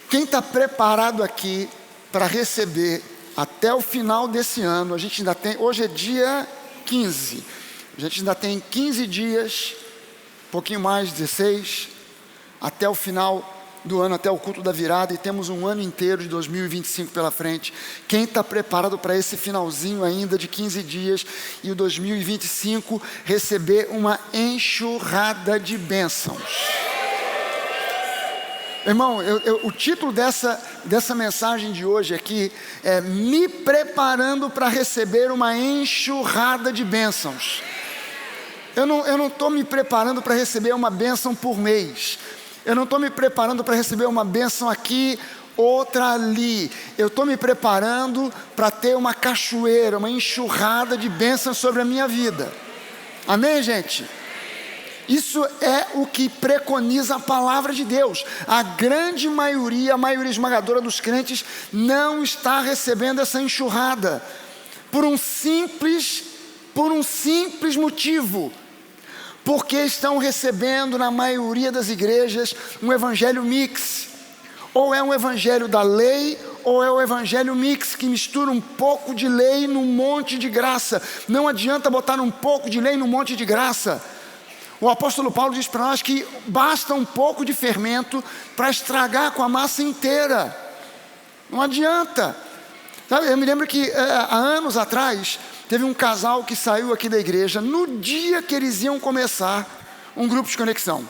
Quem está preparado aqui para receber até o final desse ano, a gente ainda tem, hoje é dia 15, a gente ainda tem 15 dias, um pouquinho mais, 16, até o final do ano, até o culto da virada, e temos um ano inteiro de 2025 pela frente. Quem está preparado para esse finalzinho ainda de 15 dias e o 2025 receber uma enxurrada de bênçãos? Irmão, o título dessa mensagem de hoje aqui é Me Preparando para Receber uma Enxurrada de Bênçãos. Eu não estou me preparando para receber uma bênção por mês. Eu não estou me preparando para receber uma bênção aqui, outra ali. Eu estou me preparando para ter uma cachoeira, uma enxurrada de bênçãos sobre a minha vida. Amém, gente? Isso é o que preconiza a palavra de Deus. A grande maioria, a maioria esmagadora dos crentes não está recebendo essa enxurrada por um simples motivo. Porque estão recebendo na maioria das igrejas um evangelho mix. Ou é um evangelho da lei, ou é o evangelho mix, que mistura um pouco de lei num monte de graça. Não adianta botar um pouco de lei num monte de graça. O apóstolo Paulo diz para nós que basta um pouco de fermento para estragar com a massa inteira. Não adianta. Sabe, eu me lembro que há anos atrás teve um casal que saiu aqui da igreja no dia que eles iam começar um grupo de conexão.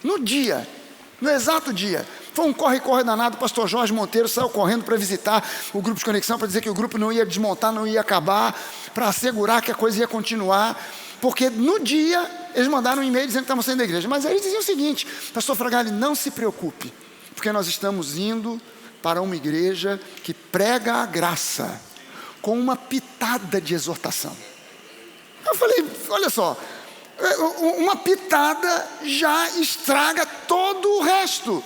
No exato dia. Foi um corre-corre danado. O pastor Jorge Monteiro saiu correndo para visitar o grupo de conexão, para dizer que o grupo não ia desmontar, não ia acabar, para assegurar que a coisa ia continuar. Porque no dia eles mandaram um e-mail dizendo que estavam saindo da igreja. Mas aí eles diziam o seguinte: pastor Fragale, não se preocupe, porque nós estamos indo para uma igreja que prega a graça com uma pitada de exortação. Eu falei, olha só, uma pitada já estraga todo o resto.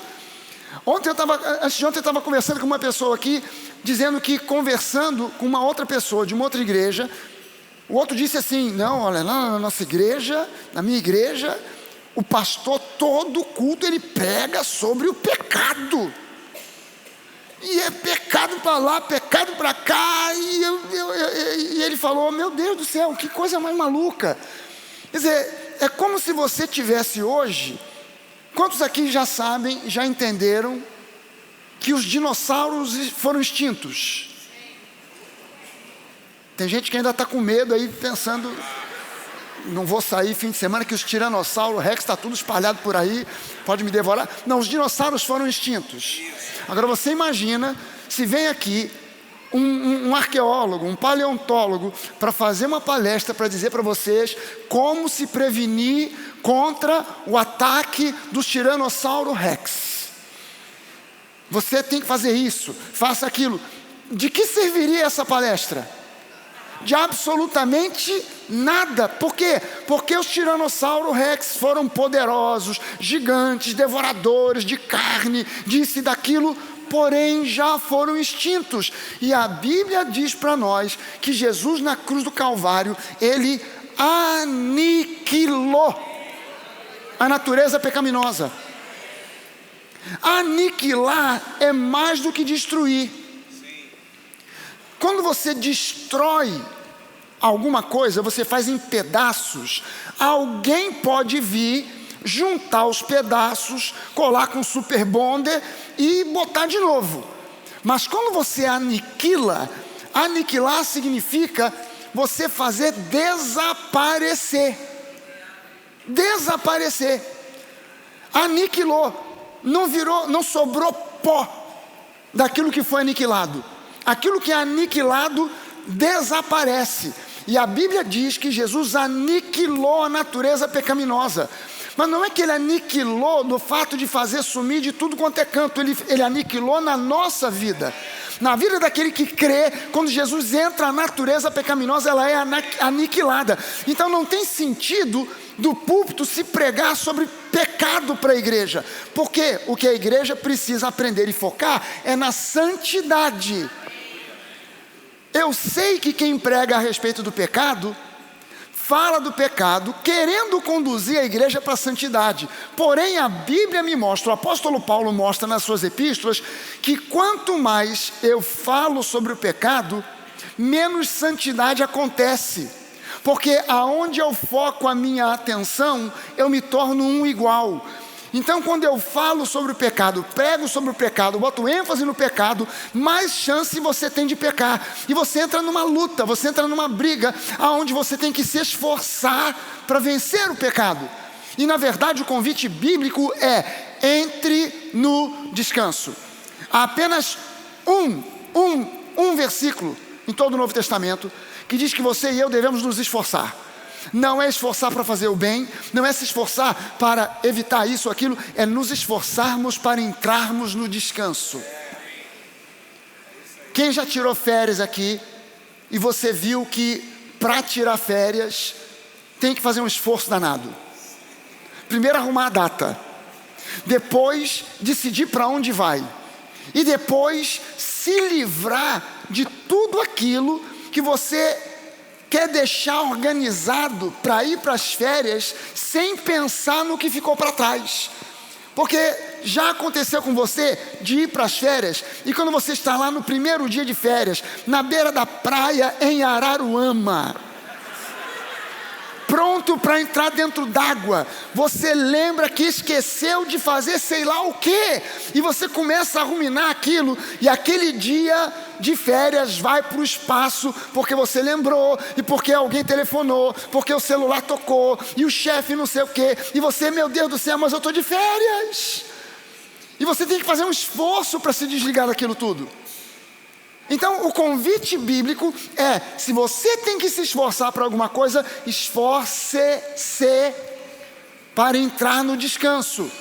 Antes de ontem eu estava conversando com uma pessoa aqui, dizendo que conversando com uma outra pessoa de uma outra igreja, o outro disse assim: não, olha, na nossa igreja, na minha igreja, o pastor todo culto ele prega sobre o pecado. E é pecado para lá, pecado para cá. E ele falou: meu Deus do céu, que coisa mais maluca. Quer dizer, é como se você tivesse hoje. Quantos aqui já sabem, já entenderam que os dinossauros foram extintos? Tem gente que ainda está com medo aí, pensando: não vou sair fim de semana que os tiranossauros Rex está tudo espalhado por aí, pode me devorar. Não, os dinossauros foram extintos. Agora você imagina se vem aqui um arqueólogo, um paleontólogo, para fazer uma palestra para dizer para vocês como se prevenir contra o ataque dos tiranossauros Rex. Você tem que fazer isso, faça aquilo. De que serviria essa palestra? De absolutamente nada. Por quê? Porque os tiranossauros Rex foram poderosos, gigantes, devoradores de carne, disso e daquilo, porém já foram extintos. E a Bíblia diz para nós que Jesus na cruz do Calvário, ele aniquilou a natureza pecaminosa. Aniquilar é mais do que destruir. Quando você destrói alguma coisa, você faz em pedaços, alguém pode vir, juntar os pedaços, colar com super bonder e botar de novo. Mas quando você aniquila, aniquilar significa você fazer desaparecer. Desaparecer. Aniquilou. Não sobrou pó daquilo que foi aniquilado. Aquilo que é aniquilado desaparece. E a Bíblia diz que Jesus aniquilou a natureza pecaminosa. Mas não é que ele aniquilou no fato de fazer sumir de tudo quanto é canto. Ele aniquilou na nossa vida. Na vida daquele que crê, quando Jesus entra, a natureza pecaminosa ela é aniquilada. Então não tem sentido do púlpito se pregar sobre pecado para a igreja. Porque o que a igreja precisa aprender e focar é na santidade. Eu sei que quem prega a respeito do pecado fala do pecado, querendo conduzir a igreja para a santidade. Porém, a Bíblia me mostra, o apóstolo Paulo mostra nas suas epístolas, que quanto mais eu falo sobre o pecado, menos santidade acontece. Porque aonde eu foco a minha atenção, eu me torno um igual. Então, quando eu falo sobre o pecado, prego sobre o pecado, boto ênfase no pecado, mais chance você tem de pecar. E você entra numa luta, você entra numa briga, onde você tem que se esforçar para vencer o pecado. E na verdade o convite bíblico é: entre no descanso. Há apenas um versículo em todo o Novo Testamento que diz que você e eu devemos nos esforçar. Não é esforçar para fazer o bem, não é se esforçar para evitar isso ou aquilo, é nos esforçarmos para entrarmos no descanso. Quem já tirou férias aqui e você viu que para tirar férias tem que fazer um esforço danado? Primeiro arrumar a data, depois decidir para onde vai, e depois se livrar de tudo aquilo que você quer deixar organizado para ir para as férias sem pensar no que ficou para trás. Porque já aconteceu com você de ir para as férias e quando você está lá no primeiro dia de férias, na beira da praia em Araruama, pronto para entrar dentro d'água, você lembra que esqueceu de fazer sei lá o quê, e você começa a ruminar aquilo, e aquele dia de férias vai para o espaço, porque você lembrou, e porque alguém telefonou, porque o celular tocou, e o chefe não sei o quê, e você, meu Deus do céu, mas eu estou de férias, e você tem que fazer um esforço para se desligar daquilo tudo. Então o convite bíblico é: se você tem que se esforçar para alguma coisa, esforce-se para entrar no descanso.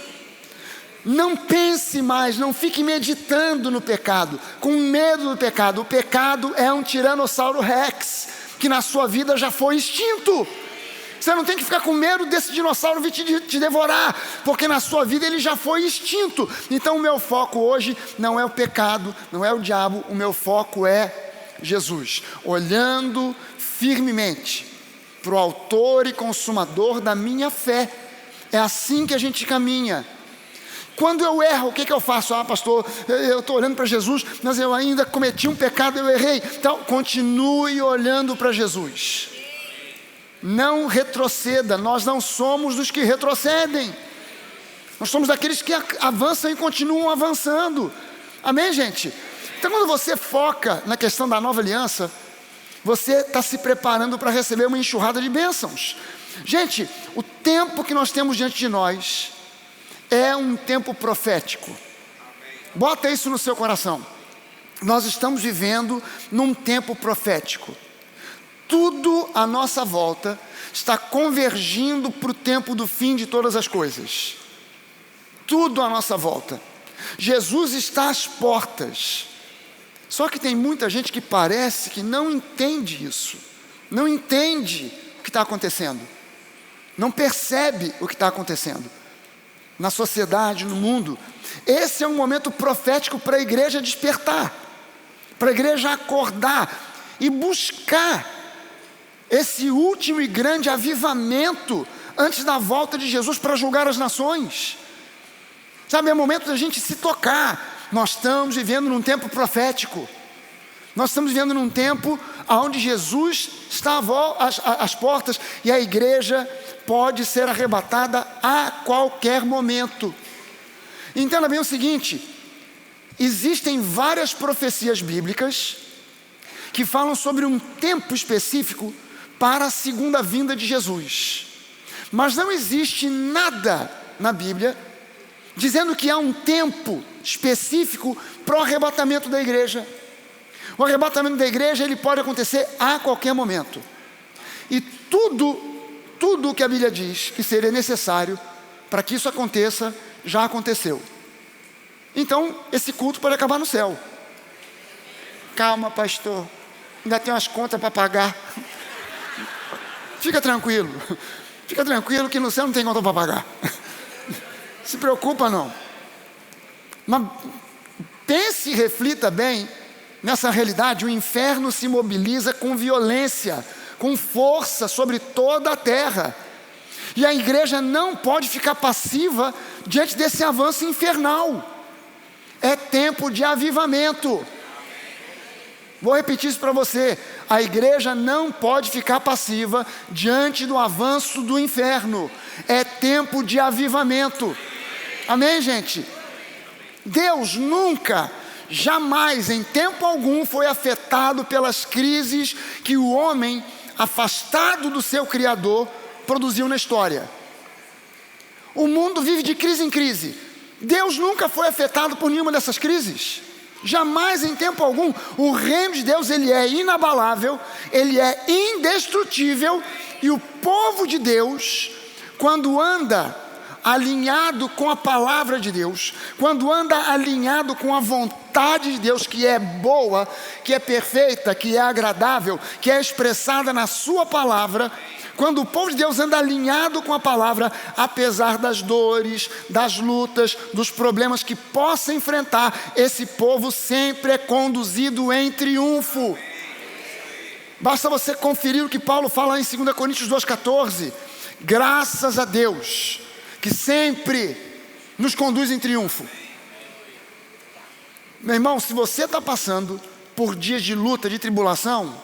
Não pense mais, não fique meditando no pecado, com medo do pecado. O pecado é um tiranossauro rex, que na sua vida já foi extinto. Você não tem que ficar com medo desse dinossauro vir te devorar, porque na sua vida ele já foi extinto. Então o meu foco hoje não é o pecado, não é o diabo, o meu foco é Jesus. Olhando firmemente para o autor e consumador da minha fé. É assim que a gente caminha. Quando eu erro, o que eu faço? Pastor, eu estou olhando para Jesus, mas eu ainda cometi um pecado, eu errei. Então continue olhando para Jesus. Não retroceda, nós não somos dos que retrocedem. Nós somos daqueles que avançam e continuam avançando. Amém, gente? Então quando você foca na questão da nova aliança, você está se preparando para receber uma enxurrada de bênçãos. Gente, o tempo que nós temos diante de nós é um tempo profético. Bota isso no seu coração. Nós estamos vivendo num tempo profético. Tudo à nossa volta está convergindo para o tempo do fim de todas as coisas. Tudo à nossa volta. Jesus está às portas. Só que tem muita gente que parece que não entende isso. Não entende o que está acontecendo. Não percebe o que está acontecendo na sociedade, no mundo. Esse é um momento profético para a igreja despertar, para a igreja acordar e buscar esse último e grande avivamento antes da volta de Jesus para julgar as nações. Sabe, é momento da gente se tocar. Nós estamos vivendo num tempo profético. Nós estamos vivendo num tempo onde Jesus está às portas e a igreja pode ser arrebatada a qualquer momento. Entenda bem o seguinte: existem várias profecias bíblicas que falam sobre um tempo específico para a segunda vinda de Jesus. Mas não existe nada na Bíblia dizendo que há um tempo específico para o arrebatamento da igreja. O arrebatamento da igreja, ele pode acontecer a qualquer momento. E tudo o que a Bíblia diz que seria necessário para que isso aconteça, já aconteceu. Então, esse culto pode acabar no céu. Calma, pastor, ainda tem umas contas para pagar. Fica tranquilo que no céu não tem conta para pagar. Se preocupa não. Mas pense e reflita bem nessa realidade. O inferno se mobiliza com violência com força sobre toda a terra. E a igreja não pode ficar passiva diante desse avanço infernal. É tempo de avivamento. Vou repetir isso para você. A igreja não pode ficar passiva diante do avanço do inferno. É tempo de avivamento. Amém, gente? Deus nunca, jamais, em tempo algum, foi afetado pelas crises que o homem, afastado do seu Criador, produziu na história. O mundo vive de crise em crise. Deus nunca foi afetado por nenhuma dessas crises. Jamais, em tempo algum. O reino de Deus, ele é inabalável, ele é indestrutível, e o povo de Deus, quando anda alinhado com a palavra de Deus, quando anda alinhado com a vontade de Deus, que é boa, que é perfeita, que é agradável, que é expressada na sua palavra, quando o povo de Deus anda alinhado com a palavra, apesar das dores, das lutas, dos problemas que possa enfrentar, esse povo sempre é conduzido em triunfo. Basta você conferir o que Paulo fala em 2 Coríntios 2,14. Graças a Deus, que sempre nos conduz em triunfo. Meu irmão, se você está passando por dias de luta, de tribulação,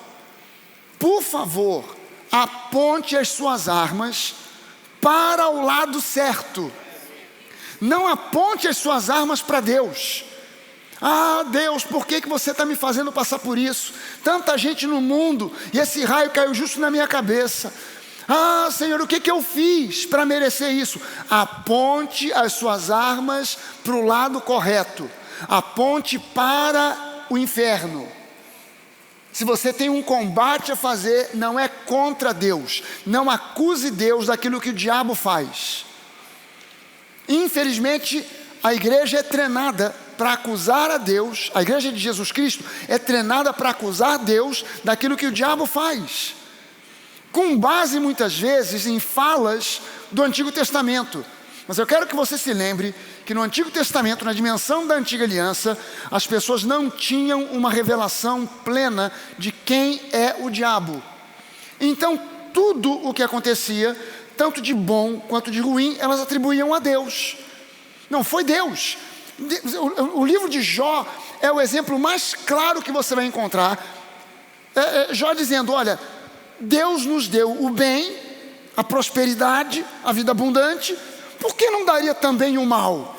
por favor, aponte as suas armas para o lado certo. Não aponte as suas armas para Deus. Ah, Deus, por que você está me fazendo passar por isso? Tanta gente no mundo, e esse raio caiu justo na minha cabeça. Ah, Senhor, o que eu fiz para merecer isso? Aponte as suas armas para o lado correto. Aponte para o inferno. Se você tem um combate a fazer, não é contra Deus. Não acuse Deus daquilo que o diabo faz. Infelizmente, a igreja é treinada para acusar a Deus. A igreja de Jesus Cristo é treinada para acusar Deus daquilo que o diabo faz, com base muitas vezes em falas do Antigo Testamento. Mas eu quero que você se lembre que no Antigo Testamento, na dimensão da Antiga Aliança, as pessoas não tinham uma revelação plena de quem é o diabo. Então, tudo o que acontecia, tanto de bom quanto de ruim, elas atribuíam a Deus. Não foi Deus. O livro de Jó é o exemplo mais claro que você vai encontrar. Jó dizendo, olha, Deus nos deu o bem, a prosperidade, a vida abundante, por que não daria também o mal?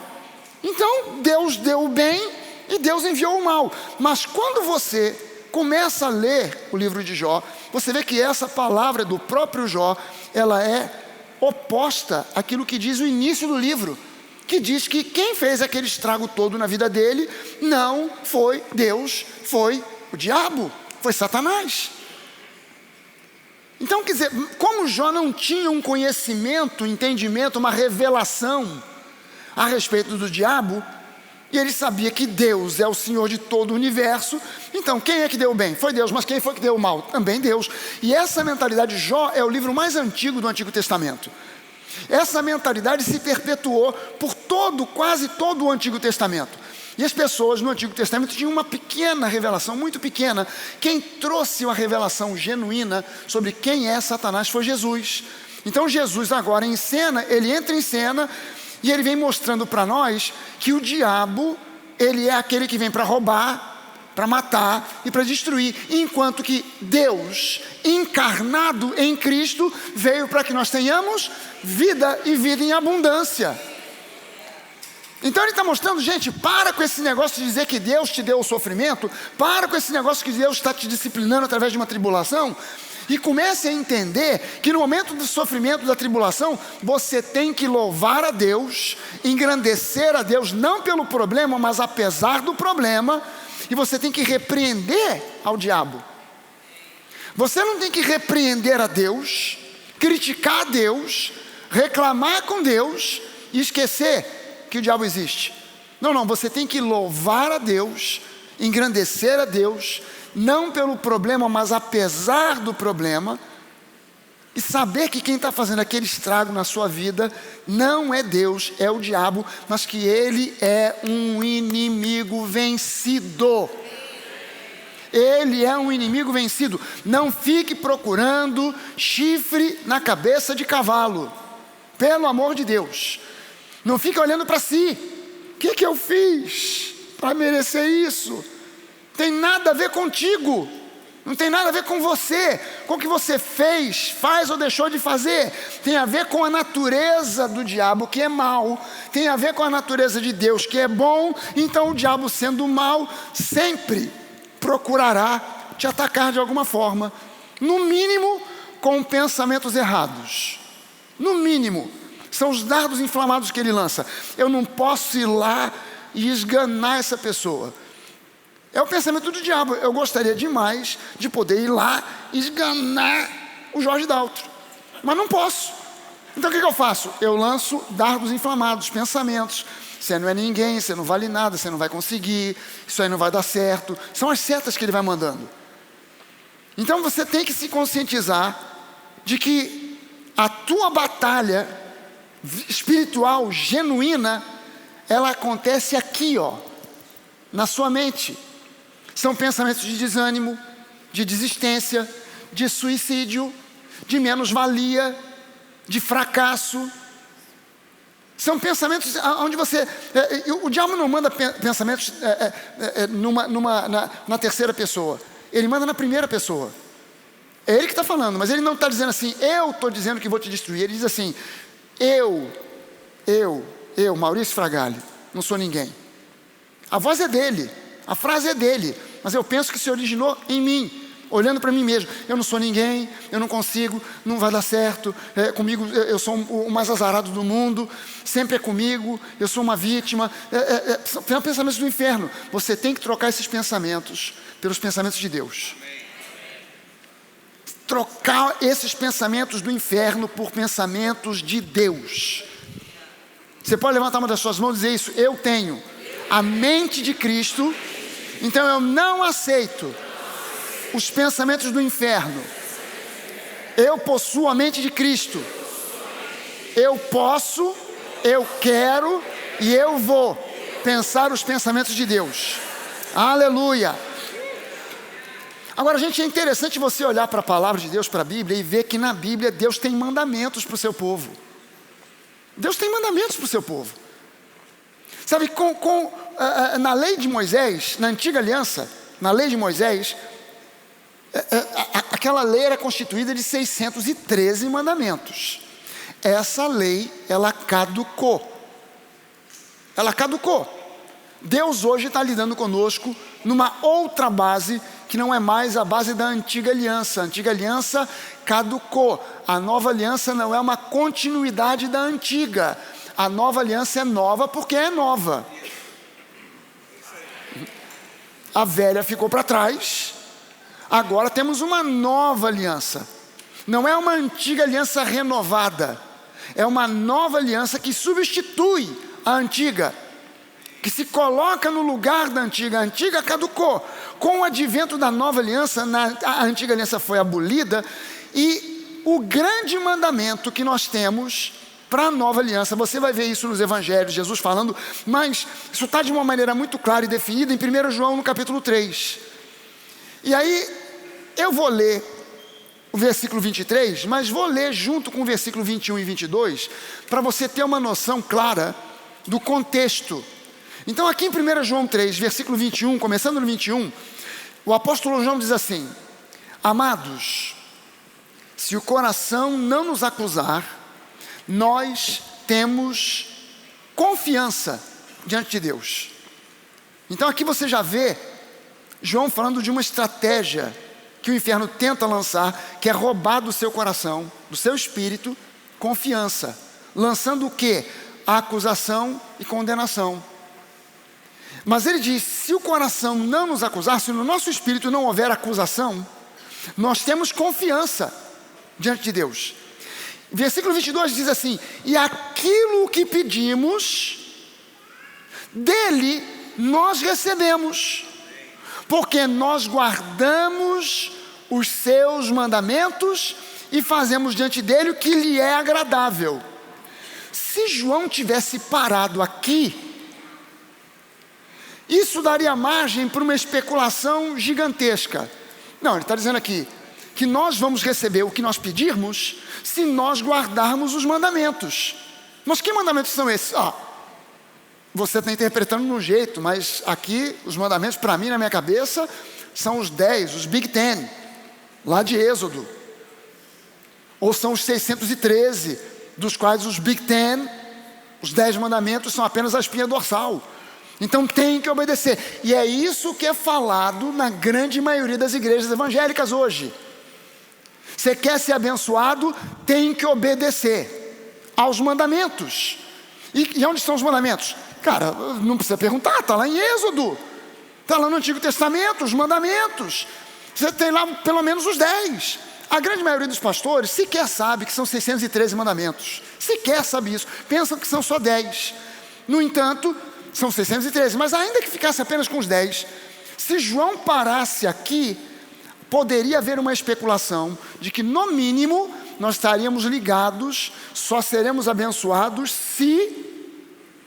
Então Deus deu o bem e Deus enviou o mal. Mas quando você começa a ler o livro de Jó, você vê que essa palavra do próprio Jó, ela é oposta àquilo que diz o início do livro, que diz que quem fez aquele estrago todo na vida dele não foi Deus, foi o diabo, foi Satanás. Então, quer dizer, como Jó não tinha um conhecimento, entendimento, uma revelação a respeito do diabo, e ele sabia que Deus é o Senhor de todo o universo, então quem é que deu o bem? Foi Deus, mas quem foi que deu o mal? Também Deus. E essa mentalidade de Jó é o livro mais antigo do Antigo Testamento. Essa mentalidade se perpetuou por quase todo o Antigo Testamento. E as pessoas no Antigo Testamento tinham uma pequena revelação, muito pequena. Quem trouxe uma revelação genuína sobre quem é Satanás foi Jesus. Então Jesus agora em cena, ele entra em cena e ele vem mostrando para nós que o diabo, ele é aquele que vem para roubar, para matar e para destruir, enquanto que Deus, encarnado em Cristo, veio para que nós tenhamos vida e vida em abundância. Então ele está mostrando, gente, para com esse negócio de dizer que Deus te deu o sofrimento, para com esse negócio que Deus está te disciplinando através de uma tribulação, e comece a entender que no momento do sofrimento, da tribulação, você tem que louvar a Deus, engrandecer a Deus, não pelo problema, mas apesar do problema, e você tem que repreender ao diabo. Você não tem que repreender a Deus, criticar a Deus, reclamar com Deus e esquecer que o diabo existe. Não, você tem que louvar a Deus, engrandecer a Deus, não pelo problema, mas apesar do problema, e saber que quem está fazendo aquele estrago na sua vida não é Deus, é o diabo, mas que ele é um inimigo vencido. ele é um inimigo vencido. Não fique procurando chifre na cabeça de cavalo, pelo amor de Deus. Não fique olhando para si. O que eu fiz para merecer isso? Tem nada a ver contigo. Não tem nada a ver com você, com o que você fez, faz ou deixou de fazer. Tem a ver com a natureza do diabo, que é mau. Tem a ver com a natureza de Deus, que é bom. Então o diabo, sendo mau, sempre procurará te atacar de alguma forma. No mínimo, com pensamentos errados. No mínimo, são os dardos inflamados que ele lança. Eu não posso ir lá e esganar essa pessoa. É o pensamento do diabo. Eu gostaria demais de poder ir lá e esganar o Jorge Daltro, mas não posso. Então o que eu faço? Eu lanço dardos inflamados, pensamentos. Você não é ninguém, você não vale nada, você não vai conseguir, isso aí não vai dar certo. São as setas que ele vai mandando. Então você tem que se conscientizar de que a tua batalha espiritual genuína, ela acontece aqui, na sua mente. São pensamentos de desânimo, de desistência, de suicídio, de menos-valia, de fracasso. São pensamentos onde você... o diabo não manda pensamentos na terceira pessoa. Ele manda na primeira pessoa. É ele que está falando, mas ele não está dizendo assim, eu estou dizendo que vou te destruir. Ele diz assim, eu, Maurício Fragali, não sou ninguém. A voz é dele, a frase é dele, mas eu penso que se originou em mim, olhando para mim mesmo. Eu não sou ninguém, eu não consigo, não vai dar certo, comigo eu sou o mais azarado do mundo, sempre é comigo, eu sou uma vítima. São pensamentos do inferno. Você tem que trocar esses pensamentos pelos pensamentos de Deus. Trocar esses pensamentos do inferno por pensamentos de Deus. Você pode levantar uma das suas mãos e dizer isso: eu tenho a mente de Cristo, então eu não aceito os pensamentos do inferno. Eu possuo a mente de Cristo. Eu posso, eu quero e eu vou pensar os pensamentos de Deus. Aleluia! Agora, gente, é interessante você olhar para a palavra de Deus, para a Bíblia, e ver que na Bíblia Deus tem mandamentos para o seu povo. Deus tem mandamentos para o seu povo. Sabe, na lei de Moisés, na antiga aliança, na lei de Moisés, aquela lei era constituída de 613 mandamentos. Essa lei, ela caducou. Ela caducou. Deus hoje está lidando conosco numa outra base, que não é mais a base da antiga aliança. A antiga aliança caducou. A nova aliança não é uma continuidade da antiga. A nova aliança é nova porque é nova. A velha ficou para trás. Agora temos uma nova aliança. Não é uma antiga aliança renovada. É uma nova aliança que substitui a antiga, que se coloca no lugar da antiga. A antiga caducou. Com o advento da nova aliança, a antiga aliança foi abolida, e o grande mandamento que nós temos para a nova aliança, você vai ver isso nos evangelhos, Jesus falando, mas isso está de uma maneira muito clara e definida em 1 João no capítulo 3. E aí, eu vou ler o versículo 23, mas vou ler junto com o versículo 21 e 22, para você ter uma noção clara do contexto. Então aqui em 1 João 3, versículo 21, começando no 21, o apóstolo João diz assim: amados, se o coração não nos acusar, nós temos confiança diante de Deus. Então aqui você já vê João falando de uma estratégia que o inferno tenta lançar, que é roubar do seu coração, do seu espírito, confiança. Lançando o quê? A acusação e condenação. Mas ele diz, se o coração não nos acusar, se no nosso espírito não houver acusação, nós temos confiança diante de Deus. Versículo 22 diz assim: e aquilo que pedimos, dele nós recebemos, porque nós guardamos os seus mandamentos e fazemos diante dele o que lhe é agradável. Se João tivesse parado aqui, Isso daria margem para uma especulação gigantesca. Não, ele está dizendo aqui que nós vamos receber o que nós pedirmos se nós guardarmos os mandamentos. Mas que mandamentos são esses? Você está interpretando de um jeito, mas aqui os mandamentos, para mim, na minha cabeça, são os 10, os Big Ten, lá de Êxodo. Ou são os 613, dos quais os Big Ten, os 10 mandamentos, são apenas a espinha dorsal. Então tem que obedecer. E é isso que é falado na grande maioria das igrejas evangélicas hoje. Você quer ser abençoado, tem que obedecer aos mandamentos. E onde estão os mandamentos? Cara, não precisa perguntar, está lá em Êxodo. Está lá no Antigo Testamento, os mandamentos. Você tem lá pelo menos os 10. A grande maioria dos pastores sequer sabe que são 613 mandamentos. Sequer sabe isso. Pensam que são só 10. No entanto, são 613. Mas ainda que ficasse apenas com os 10, se João parasse aqui, poderia haver uma especulação de que, no mínimo, nós estaríamos ligados, só seremos abençoados se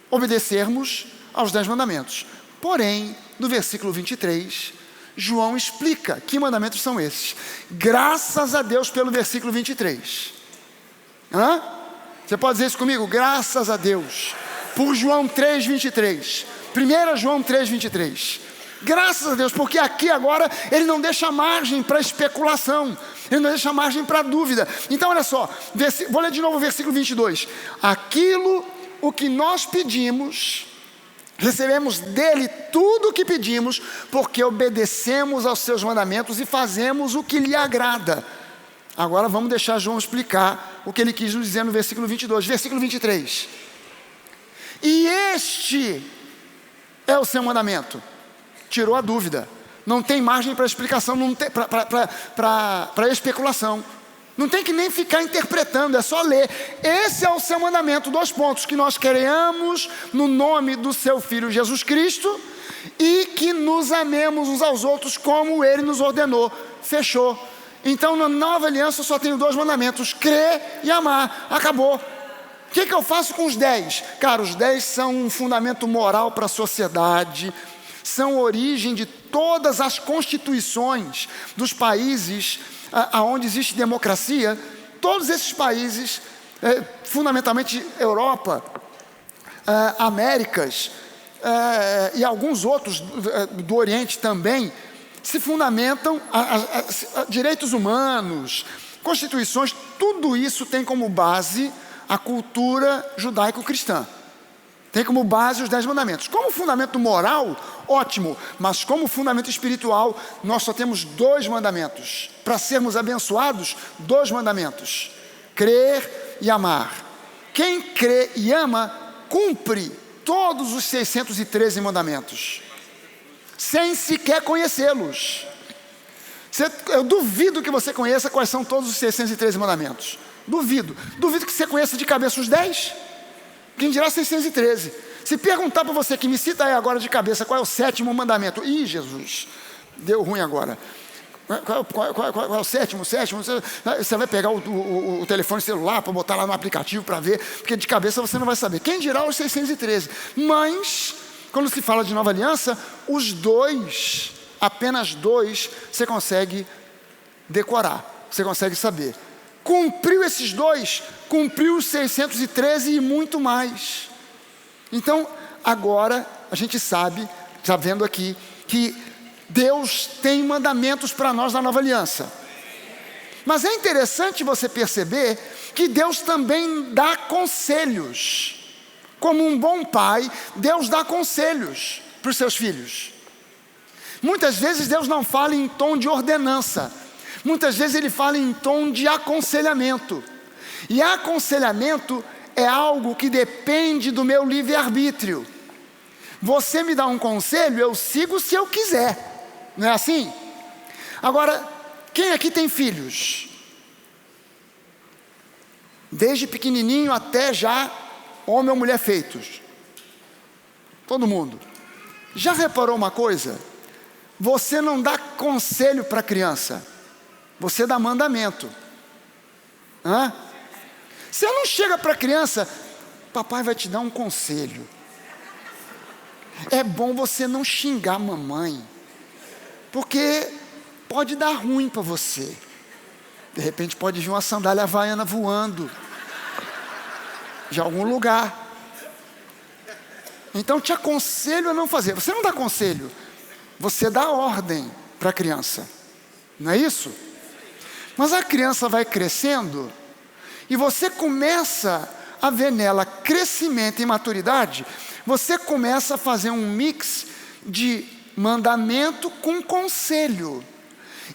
obedecermos aos 10 mandamentos. Porém, no versículo 23, João explica que mandamentos são esses. Graças a Deus pelo versículo 23. Você pode dizer isso comigo? Graças a Deus por João 3:23. 1 João 3:23. Graças a Deus, porque aqui agora ele não deixa margem para especulação, ele não deixa margem para dúvida. Então olha só, vou ler de novo o versículo 22. Aquilo o que nós pedimos, recebemos dele tudo o que pedimos, porque obedecemos aos seus mandamentos e fazemos o que lhe agrada. Agora vamos deixar João explicar o que ele quis nos dizer no versículo 22. Versículo 23. E este é o seu mandamento. Tirou a dúvida. Não tem margem para explicação, não tem para especulação. Não tem que nem ficar interpretando, é só ler. Esse é o seu mandamento, 2 pontos: que nós creamos no nome do seu Filho Jesus Cristo e que nos amemos uns aos outros como Ele nos ordenou. Fechou. Então na nova aliança eu só tenho 2 mandamentos: crer e amar. Acabou. O que eu faço com os 10? Cara, os 10 são um fundamento moral para a sociedade, são origem de todas as constituições dos países aonde existe democracia. Todos esses países, fundamentalmente Europa, Américas e alguns outros do Oriente também, se fundamentam a direitos humanos, constituições. Tudo isso tem como base a cultura judaico-cristã. Tem como base os 10 mandamentos. Como fundamento moral, ótimo. Mas como fundamento espiritual, nós só temos 2 mandamentos. Para sermos abençoados, 2 mandamentos: crer e amar. Quem crê e ama, cumpre todos os 613 mandamentos, sem sequer conhecê-los. Eu duvido que você conheça quais são todos os 613 mandamentos. Duvido que você conheça de cabeça os 10. Quem dirá 613? Se perguntar para você, que me cita aí agora de cabeça, qual é o 7º mandamento? Ih, Jesus, deu ruim agora. Qual é o sétimo? Você vai pegar o telefone celular para botar lá no aplicativo para ver, porque de cabeça você não vai saber. Quem dirá os 613? Mas, quando se fala de nova aliança, os 2, apenas 2, você consegue decorar, você consegue saber. Cumpriu esses 2, cumpriu os 613 e muito mais. Então, agora a gente sabe, está vendo aqui, que Deus tem mandamentos para nós na nova aliança. Mas é interessante você perceber que Deus também dá conselhos. Como um bom pai, Deus dá conselhos para os seus filhos. Muitas vezes Deus não fala em tom de ordenança. Muitas vezes Ele fala em tom de aconselhamento. E aconselhamento é algo que depende do meu livre-arbítrio. Você me dá um conselho, eu sigo se eu quiser. Não é assim? Agora, quem aqui tem filhos? Desde pequenininho até já homem ou mulher feitos. Todo mundo. Já reparou uma coisa? Você não dá conselho para a criança. Você dá mandamento. Você não chega para a criança: papai vai te dar um conselho. é bom você não xingar a mamãe, porque pode dar ruim para você. De repente pode vir uma sandália havaiana voando de algum lugar. Então te aconselho a não fazer. Você não dá conselho, você dá ordem para a criança, não é isso? Mas a criança vai crescendo e você começa a ver nela crescimento e maturidade. Você começa a fazer um mix de mandamento com conselho.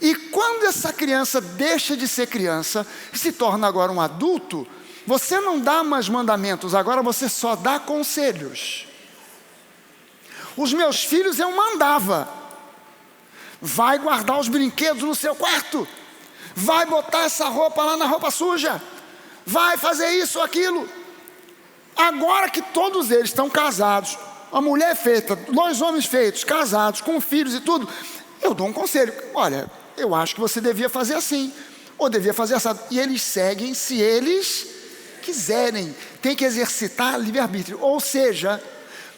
E quando essa criança deixa de ser criança e se torna agora um adulto, você não dá mais mandamentos, agora você só dá conselhos. Os meus filhos eu mandava: vai guardar os brinquedos no seu quarto, vai botar essa roupa lá na roupa suja, vai fazer isso ou aquilo. Agora que todos eles estão casados, a mulher feita, 2 homens feitos, casados, com filhos e tudo, eu dou um conselho: olha, eu acho que você devia fazer assim, ou devia fazer assado. E eles seguem se eles quiserem. Tem que exercitar livre-arbítrio. Ou seja,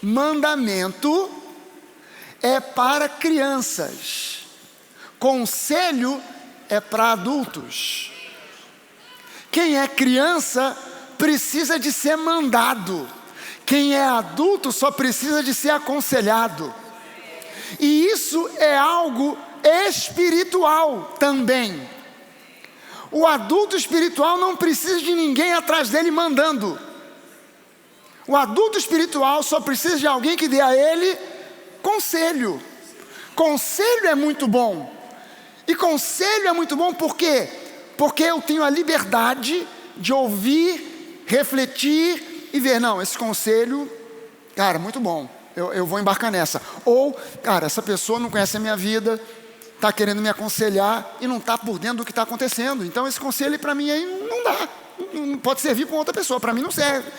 mandamento é para crianças, conselho é para adultos. Quem é criança precisa de ser mandado, quem é adulto só precisa de ser aconselhado. E isso é algo espiritual também. O adulto espiritual não precisa de ninguém atrás dele mandando. O adulto espiritual só precisa de alguém que dê a ele conselho. Conselho é muito bom. E conselho é muito bom por quê? Porque eu tenho a liberdade de ouvir, refletir e ver: não, esse conselho, cara, muito bom, eu vou embarcar nessa. Ou, cara, essa pessoa não conhece a minha vida, está querendo me aconselhar e não está por dentro do que está acontecendo. Então esse conselho para mim aí não dá, não pode servir para outra pessoa, para mim não serve.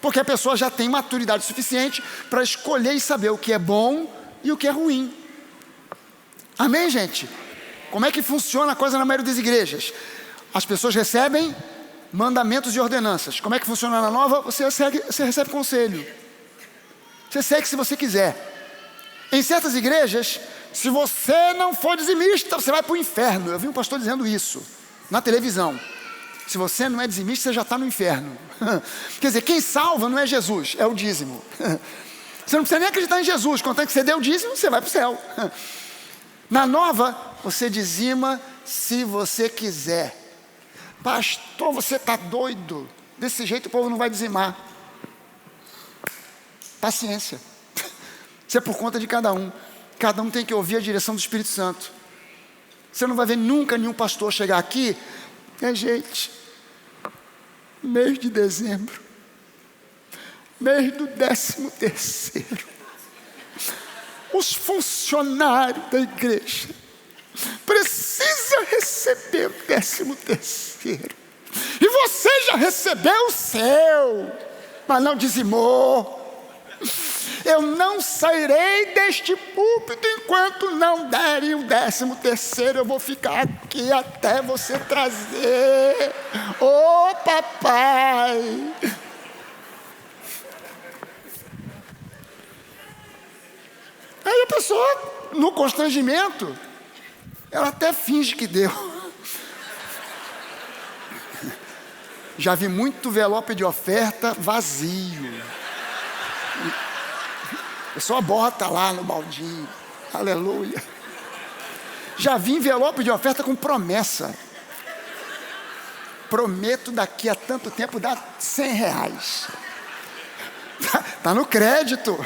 Porque a pessoa já tem maturidade suficiente para escolher e saber o que é bom e o que é ruim. Amém, gente? Como é que funciona a coisa na maioria das igrejas? As pessoas recebem mandamentos e ordenanças. Como é que funciona na nova? Você recebe conselho. Você segue se você quiser. Em certas igrejas, se você não for dizimista, você vai para o inferno. Eu vi um pastor dizendo isso na televisão. Se você não é dizimista, você já está no inferno. Quer dizer, quem salva não é Jesus, é o dízimo. Você não precisa nem acreditar em Jesus. Contanto que você der o dízimo, você vai para o céu. Na nova, você dizima se você quiser. Pastor, você está doido? Desse jeito o povo não vai dizimar. Paciência. Isso é por conta de cada um. Cada um tem que ouvir a direção do Espírito Santo. Você não vai ver nunca nenhum pastor chegar aqui: gente, mês de dezembro, mês do 13º, os funcionários da igreja precisam receber o 13º, e você já recebeu o seu, mas não dizimou. Eu não sairei deste púlpito enquanto não derem o 13º. Eu vou ficar aqui até você trazer. Ô papai! Aí a pessoa, no constrangimento, ela até finge que deu. Já vi muito envelope de oferta vazio. A pessoa bota lá no baldinho. Aleluia. Já vi envelope de oferta com promessa: prometo daqui a tanto tempo dar R$100. Tá no crédito.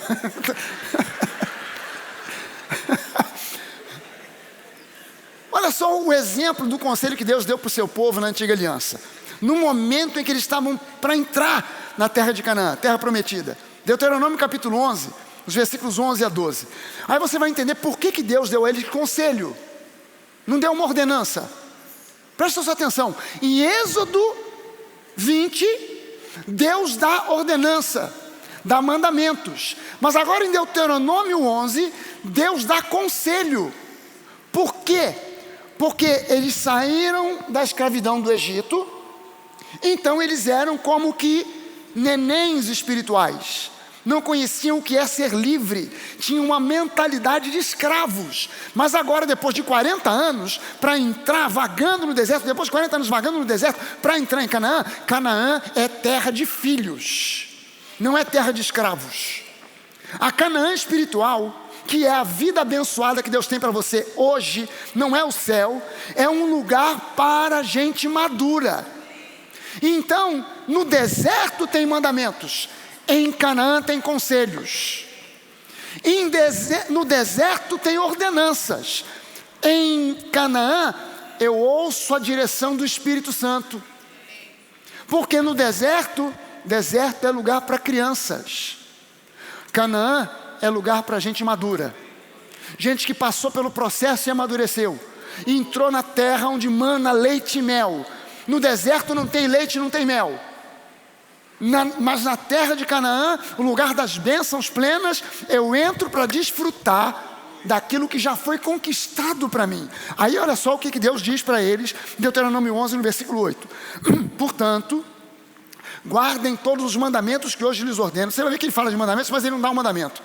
Olha só o exemplo do conselho que Deus deu para o seu povo na antiga aliança, no momento em que eles estavam para entrar na terra de Canaã, terra prometida. Deuteronômio capítulo 11, os versículos 11 a 12. Aí você vai entender por que Deus deu a eles conselho, não deu uma ordenança. Presta sua atenção. Em Êxodo 20, Deus dá ordenança, dá mandamentos. Mas agora em Deuteronômio 11, Deus dá conselho. Por quê? Porque eles saíram da escravidão do Egito, então eles eram como que nenéns espirituais. não conheciam o que é ser livre, tinham uma mentalidade de escravos. Mas agora, depois de 40 anos, para entrar vagando no deserto, depois de 40 anos vagando no deserto, para entrar em Canaã, Canaã é terra de filhos, não é terra de escravos. A Canaã espiritual, que é a vida abençoada que Deus tem para você hoje, não é o céu, é um lugar para gente madura. Então, no deserto tem mandamentos, em Canaã tem conselhos, no deserto tem ordenanças, em Canaã eu ouço a direção do Espírito Santo, porque no deserto é lugar para crianças, Canaã é lugar para gente madura, gente que passou pelo processo e amadureceu, entrou na terra onde mana leite e mel. No deserto não tem leite, não tem mel, mas na terra de Canaã, o lugar das bênçãos plenas, eu entro para desfrutar daquilo que já foi conquistado para mim. Aí olha só o que Deus diz para eles, Deuteronômio 11 no versículo 8, portanto, guardem todos os mandamentos que hoje lhes ordeno. Você vai ver que ele fala de mandamentos, mas ele não dá um mandamento,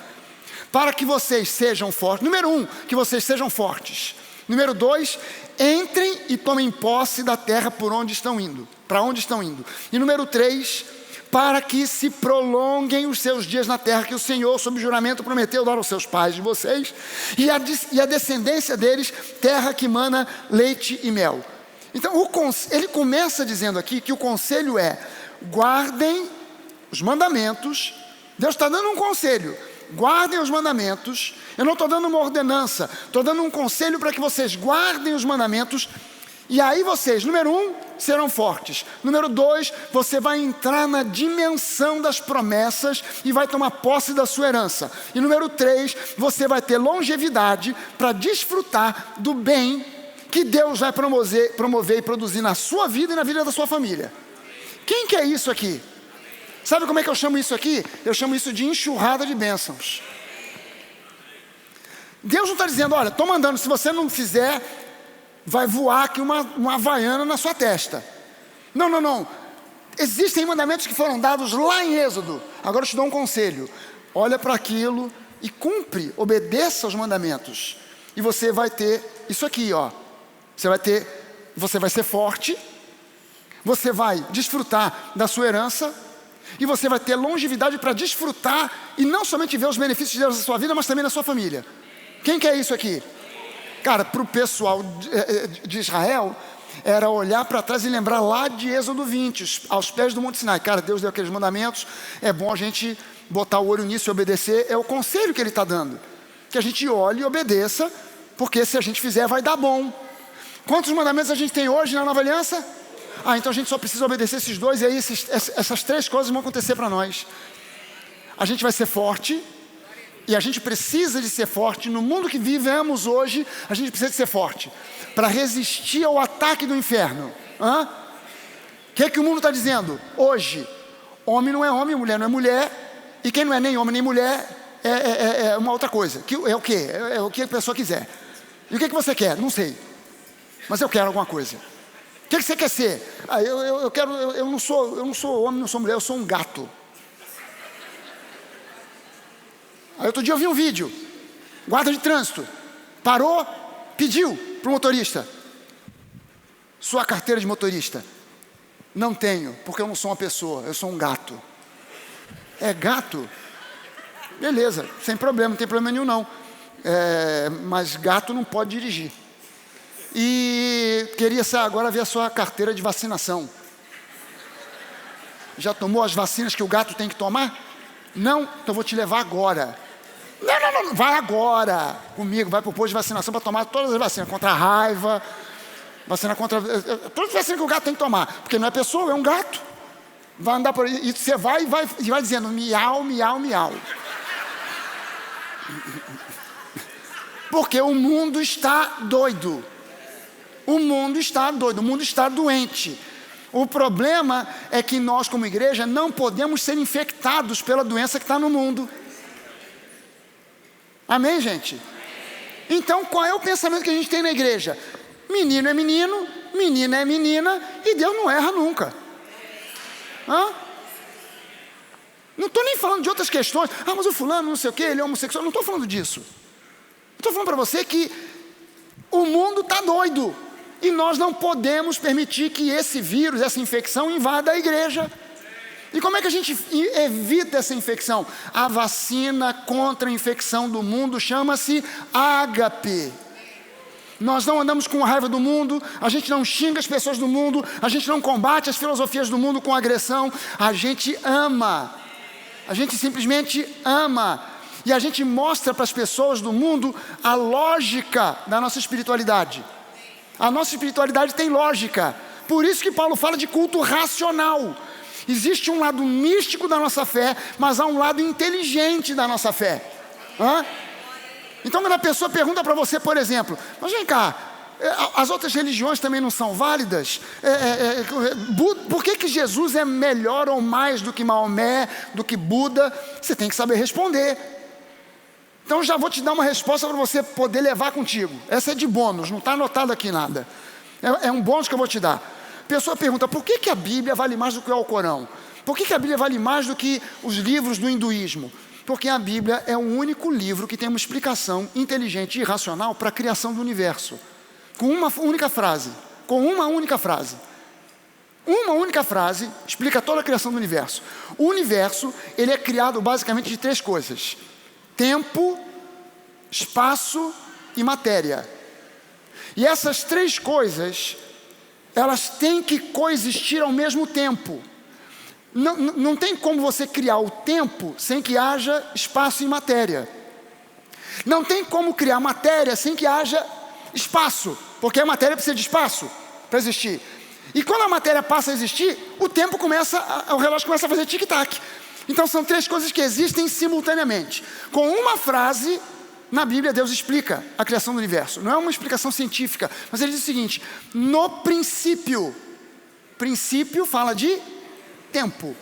para que vocês sejam fortes. Número 1, que vocês sejam fortes. Número 2, entrem e tomem posse da terra por onde estão indo, para onde estão indo. E número 3, para que se prolonguem os seus dias na terra que o Senhor, sob juramento, prometeu dar aos seus pais de vocês, e a descendência deles, terra que mana leite e mel. Então ele começa dizendo aqui que o conselho é: guardem os mandamentos. Deus está dando um conselho: guardem os mandamentos. Eu não estou dando uma ordenança, estou dando um conselho para que vocês guardem os mandamentos. E aí vocês, número 1, serão fortes. Número 2, você vai entrar na dimensão das promessas e vai tomar posse da sua herança. E número 3, você vai ter longevidade para desfrutar do bem que Deus vai promover e produzir na sua vida e na vida da sua família. Quem quer isso aqui? Sabe como é que eu chamo isso aqui? Eu chamo isso de enxurrada de bênçãos. Deus não está dizendo: olha, estou mandando, se você não fizer, vai voar aqui uma havaiana na sua testa. Não. Existem mandamentos que foram dados lá em Êxodo. Agora eu te dou um conselho: olha para aquilo e cumpre, obedeça aos mandamentos. E você vai ter isso aqui, ó. Você vai ser forte, você vai desfrutar da sua herança, e você vai ter longevidade para desfrutar e não somente ver os benefícios de Deus na sua vida, mas também na sua família. Quem quer isso aqui? Cara, para o pessoal de Israel, era olhar para trás e lembrar lá de Êxodo 20, aos pés do Monte Sinai. Cara, Deus deu aqueles mandamentos, é bom a gente botar o olho nisso e obedecer. É o conselho que Ele está dando, que a gente olhe e obedeça, porque se a gente fizer vai dar bom. Quantos mandamentos a gente tem hoje na Nova Aliança? Então a gente só precisa obedecer esses 2, e aí essas 3 coisas vão acontecer para nós. A gente vai ser forte, e a gente precisa de ser forte. No mundo que vivemos hoje, a gente precisa de ser forte para resistir ao ataque do inferno. O que o mundo está dizendo hoje? Homem não é homem, mulher não é mulher, e quem não é nem homem nem mulher é uma outra coisa. É o quê? É o que a pessoa quiser. E o que você quer? Não sei, mas eu quero alguma coisa. O que você quer ser? Eu não sou homem, não sou mulher, eu sou um gato. Aí outro dia eu vi um vídeo, guarda de trânsito, parou, pediu para o motorista: sua carteira de motorista. Não tenho, porque eu não sou uma pessoa, eu sou um gato. É gato? Beleza, sem problema, não tem problema nenhum não. Mas gato não pode dirigir. E queria agora ver a sua carteira de vacinação. Já tomou as vacinas que o gato tem que tomar? Não? Então vou te levar agora. Não, vai agora comigo, vai para o posto de vacinação para tomar todas as vacinas, contra a raiva, vacina contra... todas as vacinas que o gato tem que tomar, porque não é pessoa, é um gato. Vai andar por aí, e você vai dizendo miau, miau, miau. Porque o mundo está doido. O mundo está doido, o mundo está doente. O problema é que nós, como igreja, não podemos ser infectados pela doença que está no mundo. Amém, gente? Então, qual é o pensamento que a gente tem na igreja? Menino é menino, menina é menina, e Deus não erra nunca. Não estou nem falando de outras questões. Mas o fulano não sei o que, ele é homossexual. Não estou falando disso. Estou falando para você que o mundo está doido. E nós não podemos permitir que esse vírus, essa infecção invada a igreja. E como é que a gente evita essa infecção? A vacina contra a infecção do mundo chama-se ágape. Nós não andamos com raiva do mundo, a gente não xinga as pessoas do mundo, a gente não combate as filosofias do mundo com agressão, a gente ama. A gente simplesmente ama. E a gente mostra para as pessoas do mundo a lógica da nossa espiritualidade. A nossa espiritualidade tem lógica. Por isso que Paulo fala de culto racional. Existe um lado místico da nossa fé, mas há um lado inteligente da nossa fé. Então quando a pessoa pergunta para você, por exemplo, mas vem cá, as outras religiões também não são válidas? Por que Jesus é melhor ou mais do que Maomé, do que Buda? Você tem que saber responder. Então já vou te dar uma resposta para você poder levar contigo. Essa é de bônus, não está anotado aqui nada. É um bônus que eu vou te dar. A pessoa pergunta, por que a Bíblia vale mais do que o Alcorão? Por que a Bíblia vale mais do que os livros do hinduísmo? Porque a Bíblia é o único livro que tem uma explicação inteligente e racional para a criação do universo. Com uma única frase. Uma única frase explica toda a criação do universo. O universo, ele é criado basicamente de 3 coisas. Tempo, espaço e matéria. E essas 3 coisas, elas têm que coexistir ao mesmo tempo. Não tem como você criar o tempo sem que haja espaço e matéria. Não tem como criar matéria sem que haja espaço, porque a matéria precisa de espaço para existir. E quando a matéria passa a existir, o relógio começa a fazer tic-tac. Então são 3 coisas que existem simultaneamente. Com uma frase, na Bíblia Deus explica a criação do universo. Não é uma explicação científica, mas ele diz o seguinte: no princípio fala de tempo.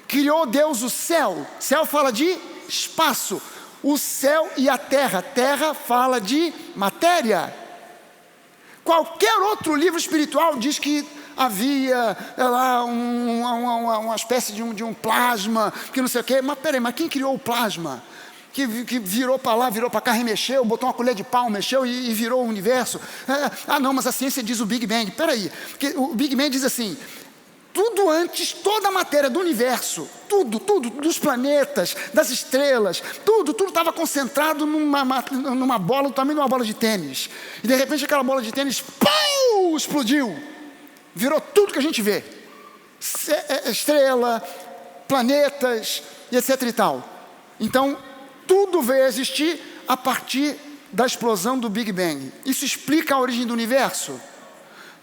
Criou Deus o céu. Céu fala de espaço. O céu e a terra. Terra fala de matéria. Qualquer outro livro espiritual diz que havia lá uma espécie de um plasma, que não sei o quê. Mas peraí, quem criou o plasma? Que virou para lá, virou para cá, remexeu, botou uma colher de pau, mexeu e virou o universo. Não, mas a ciência diz o Big Bang. Peraí, porque o Big Bang diz assim: tudo antes, toda a matéria do universo, tudo, dos planetas, das estrelas, tudo estava concentrado numa bola, do tamanho de uma bola de tênis. E de repente aquela bola de tênis, pau, explodiu. Virou tudo que a gente vê. Estrela, planetas, e etc e tal. Então, tudo veio a existir a partir da explosão do Big Bang. Isso explica a origem do universo?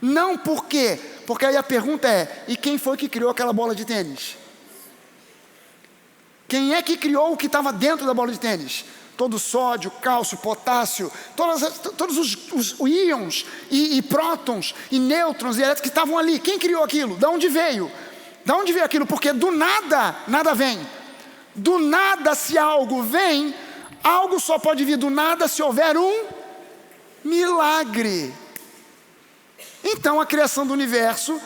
Não, por quê? Porque aí a pergunta é: e quem foi que criou aquela bola de tênis? Quem é que criou o que estava dentro da bola de tênis? Todo o sódio, cálcio, potássio, todos os íons e prótons e nêutrons e elétrons que estavam ali. Quem criou aquilo? De onde veio? De onde veio aquilo? Porque do nada, nada vem. Do nada, se algo vem, algo só pode vir do nada se houver um milagre. Então a criação do universo,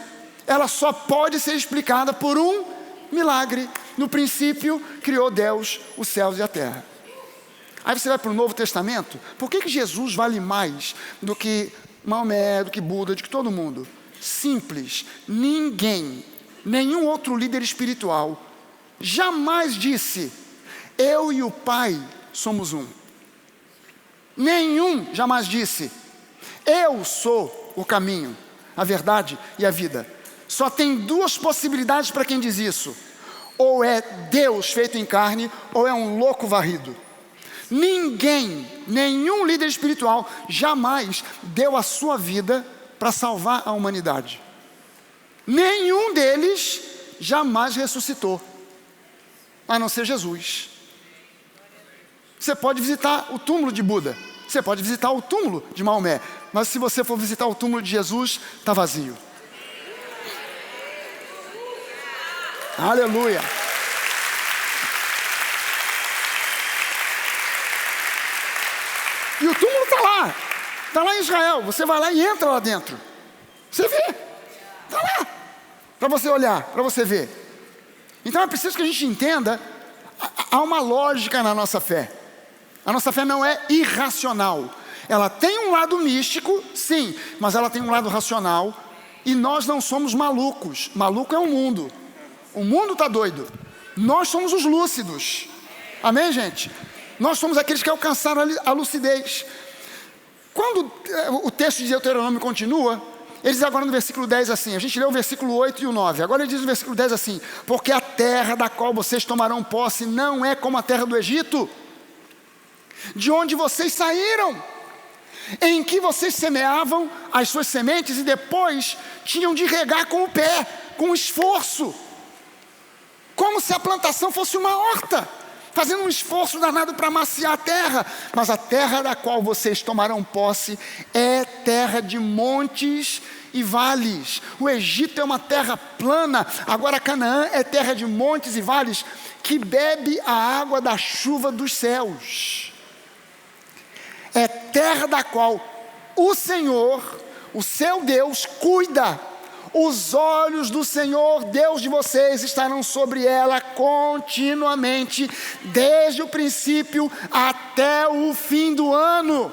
ela só pode ser explicada por um milagre. No princípio, criou Deus os céus e a terra. Aí você vai para o Novo Testamento. Por que Jesus vale mais do que Maomé, do que Buda, do que todo mundo? Simples. Nenhum outro líder espiritual jamais disse: eu e o Pai somos um. Nenhum jamais disse: eu sou o caminho, a verdade e a vida. Só tem 2 possibilidades para quem diz isso: ou é Deus feito em carne, ou é um louco varrido. Nenhum líder espiritual jamais deu a sua vida para salvar a humanidade. Nenhum deles jamais ressuscitou, a não ser Jesus. Você pode visitar o túmulo de Buda, você pode visitar o túmulo de Maomé, mas se você for visitar o túmulo de Jesus, está vazio. Aleluia. E o túmulo está lá em Israel. Você vai lá e entra lá dentro. Você vê, está lá, para você olhar, para você ver. Então é preciso que a gente entenda há uma lógica na nossa fé. A nossa fé não é irracional. Ela tem um lado místico, sim, mas ela tem um lado racional. E nós não somos malucos. Maluco é o mundo. O mundo está doido. Nós somos os lúcidos. Amém, gente? Nós somos aqueles que alcançaram a lucidez. Quando o texto de Deuteronômio continua, ele diz agora no versículo 10 assim, a gente leu o versículo 8 e o 9, agora ele diz no versículo 10 assim: porque a terra da qual vocês tomarão posse não é como a terra do Egito, de onde vocês saíram, em que vocês semeavam as suas sementes e depois tinham de regar com o pé, com esforço, como se a plantação fosse uma horta, fazendo um esforço danado para amaciar a terra. Mas a terra da qual vocês tomarão posse é terra de montes e vales. O Egito é uma terra plana, agora Canaã é terra de montes e vales, que bebe a água da chuva dos céus. É terra da qual o Senhor, o seu Deus, cuida. Os olhos do Senhor, Deus de vocês, estarão sobre ela continuamente, desde o princípio até o fim do ano.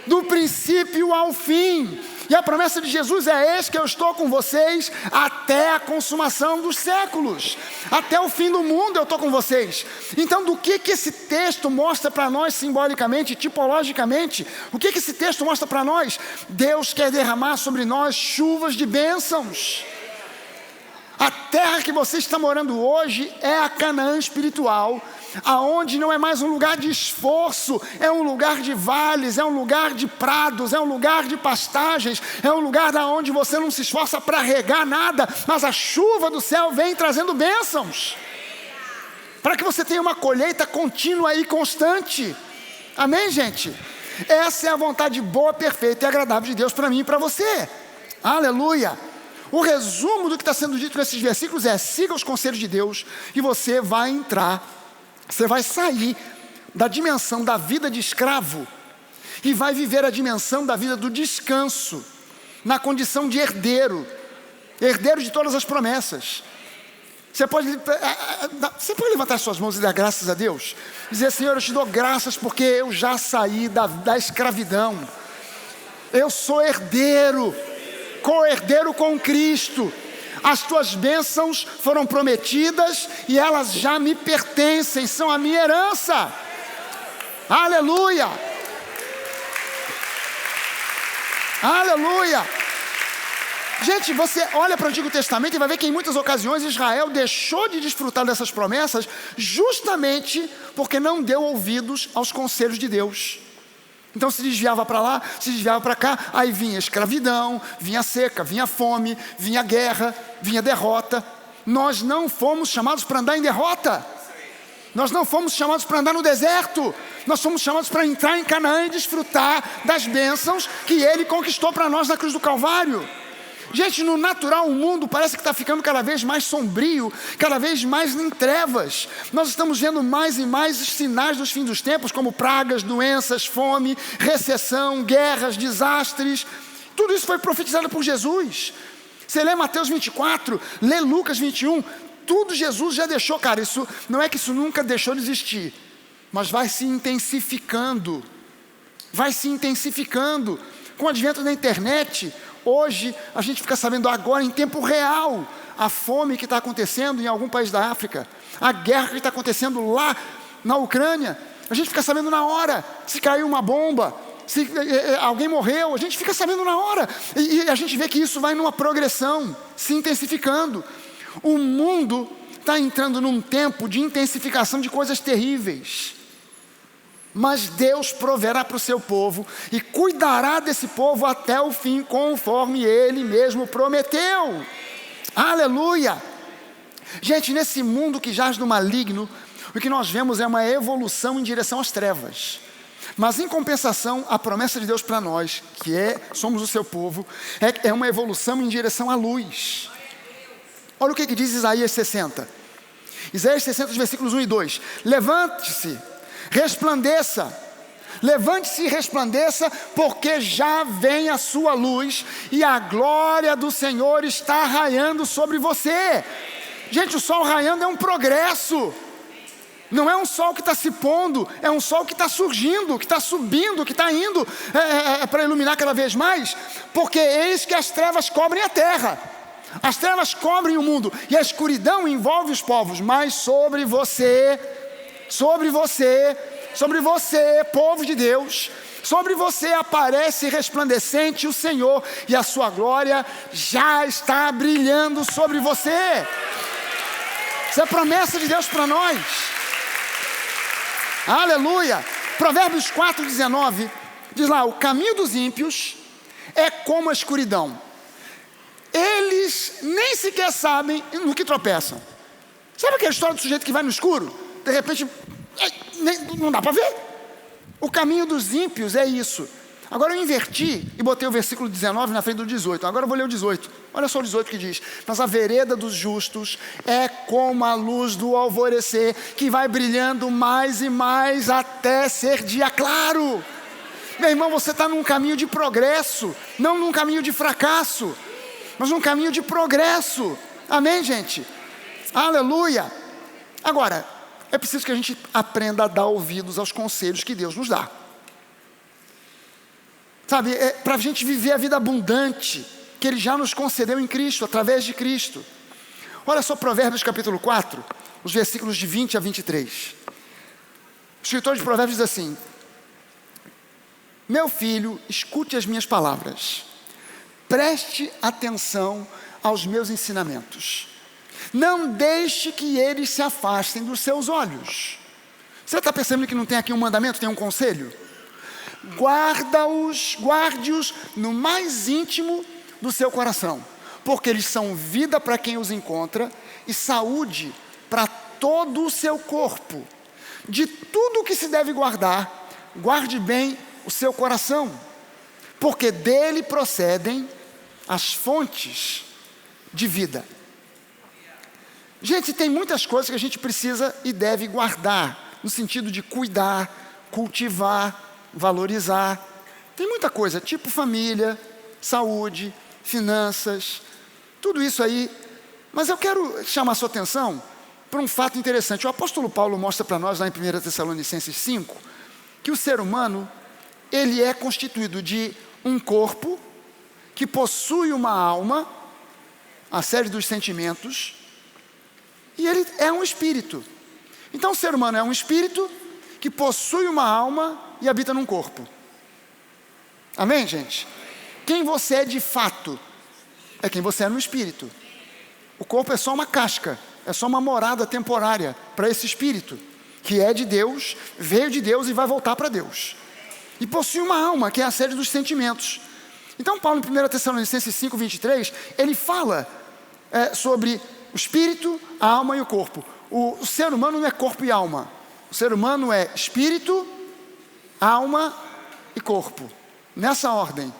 Do princípio ao fim. E a promessa de Jesus é: eis que eu estou com vocês até a consumação dos séculos. Até o fim do mundo eu estou com vocês. Então, do que esse texto mostra para nós simbolicamente, tipologicamente? O que esse texto mostra para nós? Deus quer derramar sobre nós chuvas de bênçãos. A terra que você está morando hoje é a Canaã espiritual, aonde não é mais um lugar de esforço, é um lugar de vales, é um lugar de prados, é um lugar de pastagens, é um lugar da onde você não se esforça para regar nada, mas a chuva do céu vem trazendo bênçãos, para que você tenha uma colheita contínua e constante. Amém, gente? Essa é a vontade boa, perfeita e agradável de Deus para mim e para você. Aleluia! O resumo do que está sendo dito nesses versículos é: siga os conselhos de Deus e você vai entrar, você vai sair da dimensão da vida de escravo e vai viver a dimensão da vida do descanso, na condição de herdeiro, herdeiro de todas as promessas. Você pode levantar suas mãos e dar graças a Deus, dizer: Senhor, eu te dou graças porque eu já saí da escravidão, eu sou herdeiro, co-herdeiro com Cristo. As tuas bênçãos foram prometidas e elas já me pertencem, são a minha herança. Aleluia! Aleluia! Gente, você olha para o Antigo Testamento e vai ver que em muitas ocasiões Israel deixou de desfrutar dessas promessas justamente porque não deu ouvidos aos conselhos de Deus. Então se desviava para lá, se desviava para cá, aí vinha escravidão, vinha seca, vinha fome, vinha guerra, vinha derrota. Nós não fomos chamados para andar em derrota. Nós não fomos chamados para andar no deserto. Nós fomos chamados para entrar em Canaã e desfrutar das bênçãos que Ele conquistou para nós na cruz do Calvário. Gente, no natural o mundo parece que está ficando cada vez mais sombrio, cada vez mais em trevas. Nós estamos vendo mais e mais os sinais dos fins dos tempos, como pragas, doenças, fome, recessão, guerras, desastres. Tudo isso foi profetizado por Jesus. Você lê Mateus 24, lê Lucas 21, tudo Jesus já deixou. Cara, isso não é que isso nunca deixou de existir, mas vai se intensificando. Vai se intensificando. Com o advento da internet, hoje a gente fica sabendo agora em tempo real a fome que está acontecendo em algum país da África, a guerra que está acontecendo lá na Ucrânia. A gente fica sabendo na hora se caiu uma bomba, se alguém morreu, a gente fica sabendo na hora. E a gente vê que isso vai numa progressão, se intensificando. O mundo está entrando num tempo de intensificação de coisas terríveis. Mas Deus proverá para o seu povo e cuidará desse povo até o fim, conforme Ele mesmo prometeu. Aleluia! Gente, nesse mundo que jaz no maligno, o que nós vemos é uma evolução em direção às trevas. Mas em compensação, a promessa de Deus para nós, somos o seu povo, é uma evolução em direção à luz. Olha o que diz Isaías 60. Isaías 60, versículos 1 e 2. Levante-se, resplandeça, levante-se e resplandeça, porque já vem a sua luz e a glória do Senhor está raiando sobre você. Gente, o sol raiando é um progresso. Não é um sol que está se pondo, é um sol que está surgindo, que está subindo, que está indo para iluminar cada vez mais, porque eis que as trevas cobrem a terra, as trevas cobrem o mundo, e a escuridão envolve os povos, mas sobre você, povo de Deus, sobre você aparece resplandecente o Senhor, e a sua glória já está brilhando sobre você. Isso é promessa de Deus para nós. Aleluia. Provérbios 4:19 diz lá: o caminho dos ímpios é como a escuridão, eles nem sequer sabem no que tropeçam. Sabe aquela história do sujeito que vai no escuro, de repente não dá para ver? O caminho dos ímpios é isso. Agora eu inverti e botei o versículo 19 na frente do 18. Agora eu vou ler o 18. Olha só o 18 que diz: mas a vereda dos justos é como a luz do alvorecer, que vai brilhando mais e mais até ser dia claro. Meu irmão, você está num caminho de progresso, não num caminho de fracasso, mas num caminho de progresso. Amém, gente? Aleluia. Agora, é preciso que a gente aprenda a dar ouvidos aos conselhos que Deus nos dá. Sabe, para a gente viver a vida abundante que Ele já nos concedeu em Cristo, através de Cristo. Olha só Provérbios capítulo 4, os versículos de 20 a 23. O escritor de Provérbios diz assim: meu filho, escute as minhas palavras, preste atenção aos meus ensinamentos, não deixe que eles se afastem dos seus olhos. Você está percebendo que não tem aqui um mandamento, tem um conselho? Guarde-os no mais íntimo do seu coração, porque eles são vida para quem os encontra e saúde para todo o seu corpo. De tudo o que se deve guardar, guarde bem o seu coração, porque dele procedem as fontes de vida. Gente, tem muitas coisas que a gente precisa e deve guardar, no sentido de cuidar, cultivar, valorizar. Tem muita coisa, tipo família, saúde, finanças, tudo isso aí. Mas eu quero chamar a sua atenção para um fato interessante. O apóstolo Paulo mostra para nós lá em 1 Tessalonicenses 5, que o ser humano, ele é constituído de um corpo que possui uma alma, a série dos sentimentos, e ele é um espírito. Então o ser humano é um espírito que possui uma alma e habita num corpo. Amém, gente? Quem você é de fato é quem você é no espírito. O corpo é só uma casca, é só uma morada temporária para esse espírito, que é de Deus, veio de Deus e vai voltar para Deus. E possui uma alma, que é a série dos sentimentos. Então Paulo, em 1 Tessalonicenses 5, 23, ele fala sobre o espírito, a alma e o corpo. O ser humano não é corpo e alma. O ser humano é espírito, alma e corpo. Nessa ordem: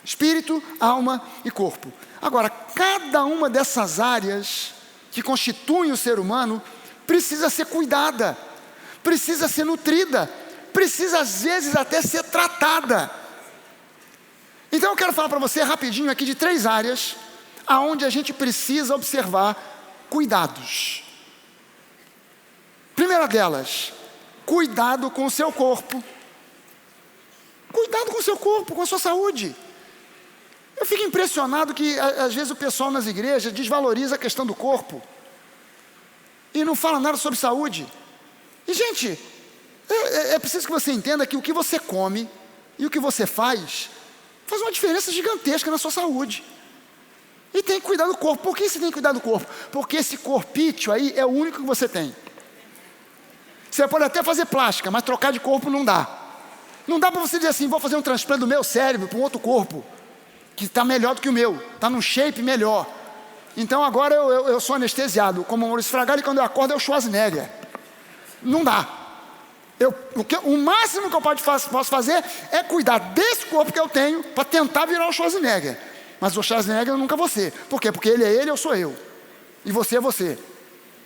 espírito, alma e corpo. Agora, cada uma dessas áreas que constituem o ser humano precisa ser cuidada, precisa ser nutrida, precisa às vezes até ser tratada. Então eu quero falar para você rapidinho aqui de 3 áreas aonde a gente precisa observar cuidados. Primeira delas, cuidado com o seu corpo. Cuidado com o seu corpo, com a sua saúde. Eu fico impressionado que às vezes o pessoal nas igrejas desvaloriza a questão do corpo e não fala nada sobre saúde. E gente, é preciso que você entenda que o que você come e o que você faz uma diferença gigantesca na sua saúde. E tem que cuidar do corpo. Por que você tem que cuidar do corpo? Porque esse corpício aí é o único que você tem. Você pode até fazer plástica, mas trocar de corpo não dá. Não dá para você dizer assim: vou fazer um transplante do meu cérebro para um outro corpo que está melhor do que o meu, está num shape melhor. Então agora eu sou anestesiado, como o Maurício Fragali, e quando eu acordo é o Schwarzenegger. Não dá. O máximo que eu posso fazer é cuidar desse corpo que eu tenho para tentar virar o Schwarzenegger. Mas o Schwarzenegger eu nunca vou ser. Por quê? Porque ele é ele, eu sou eu. E você é você.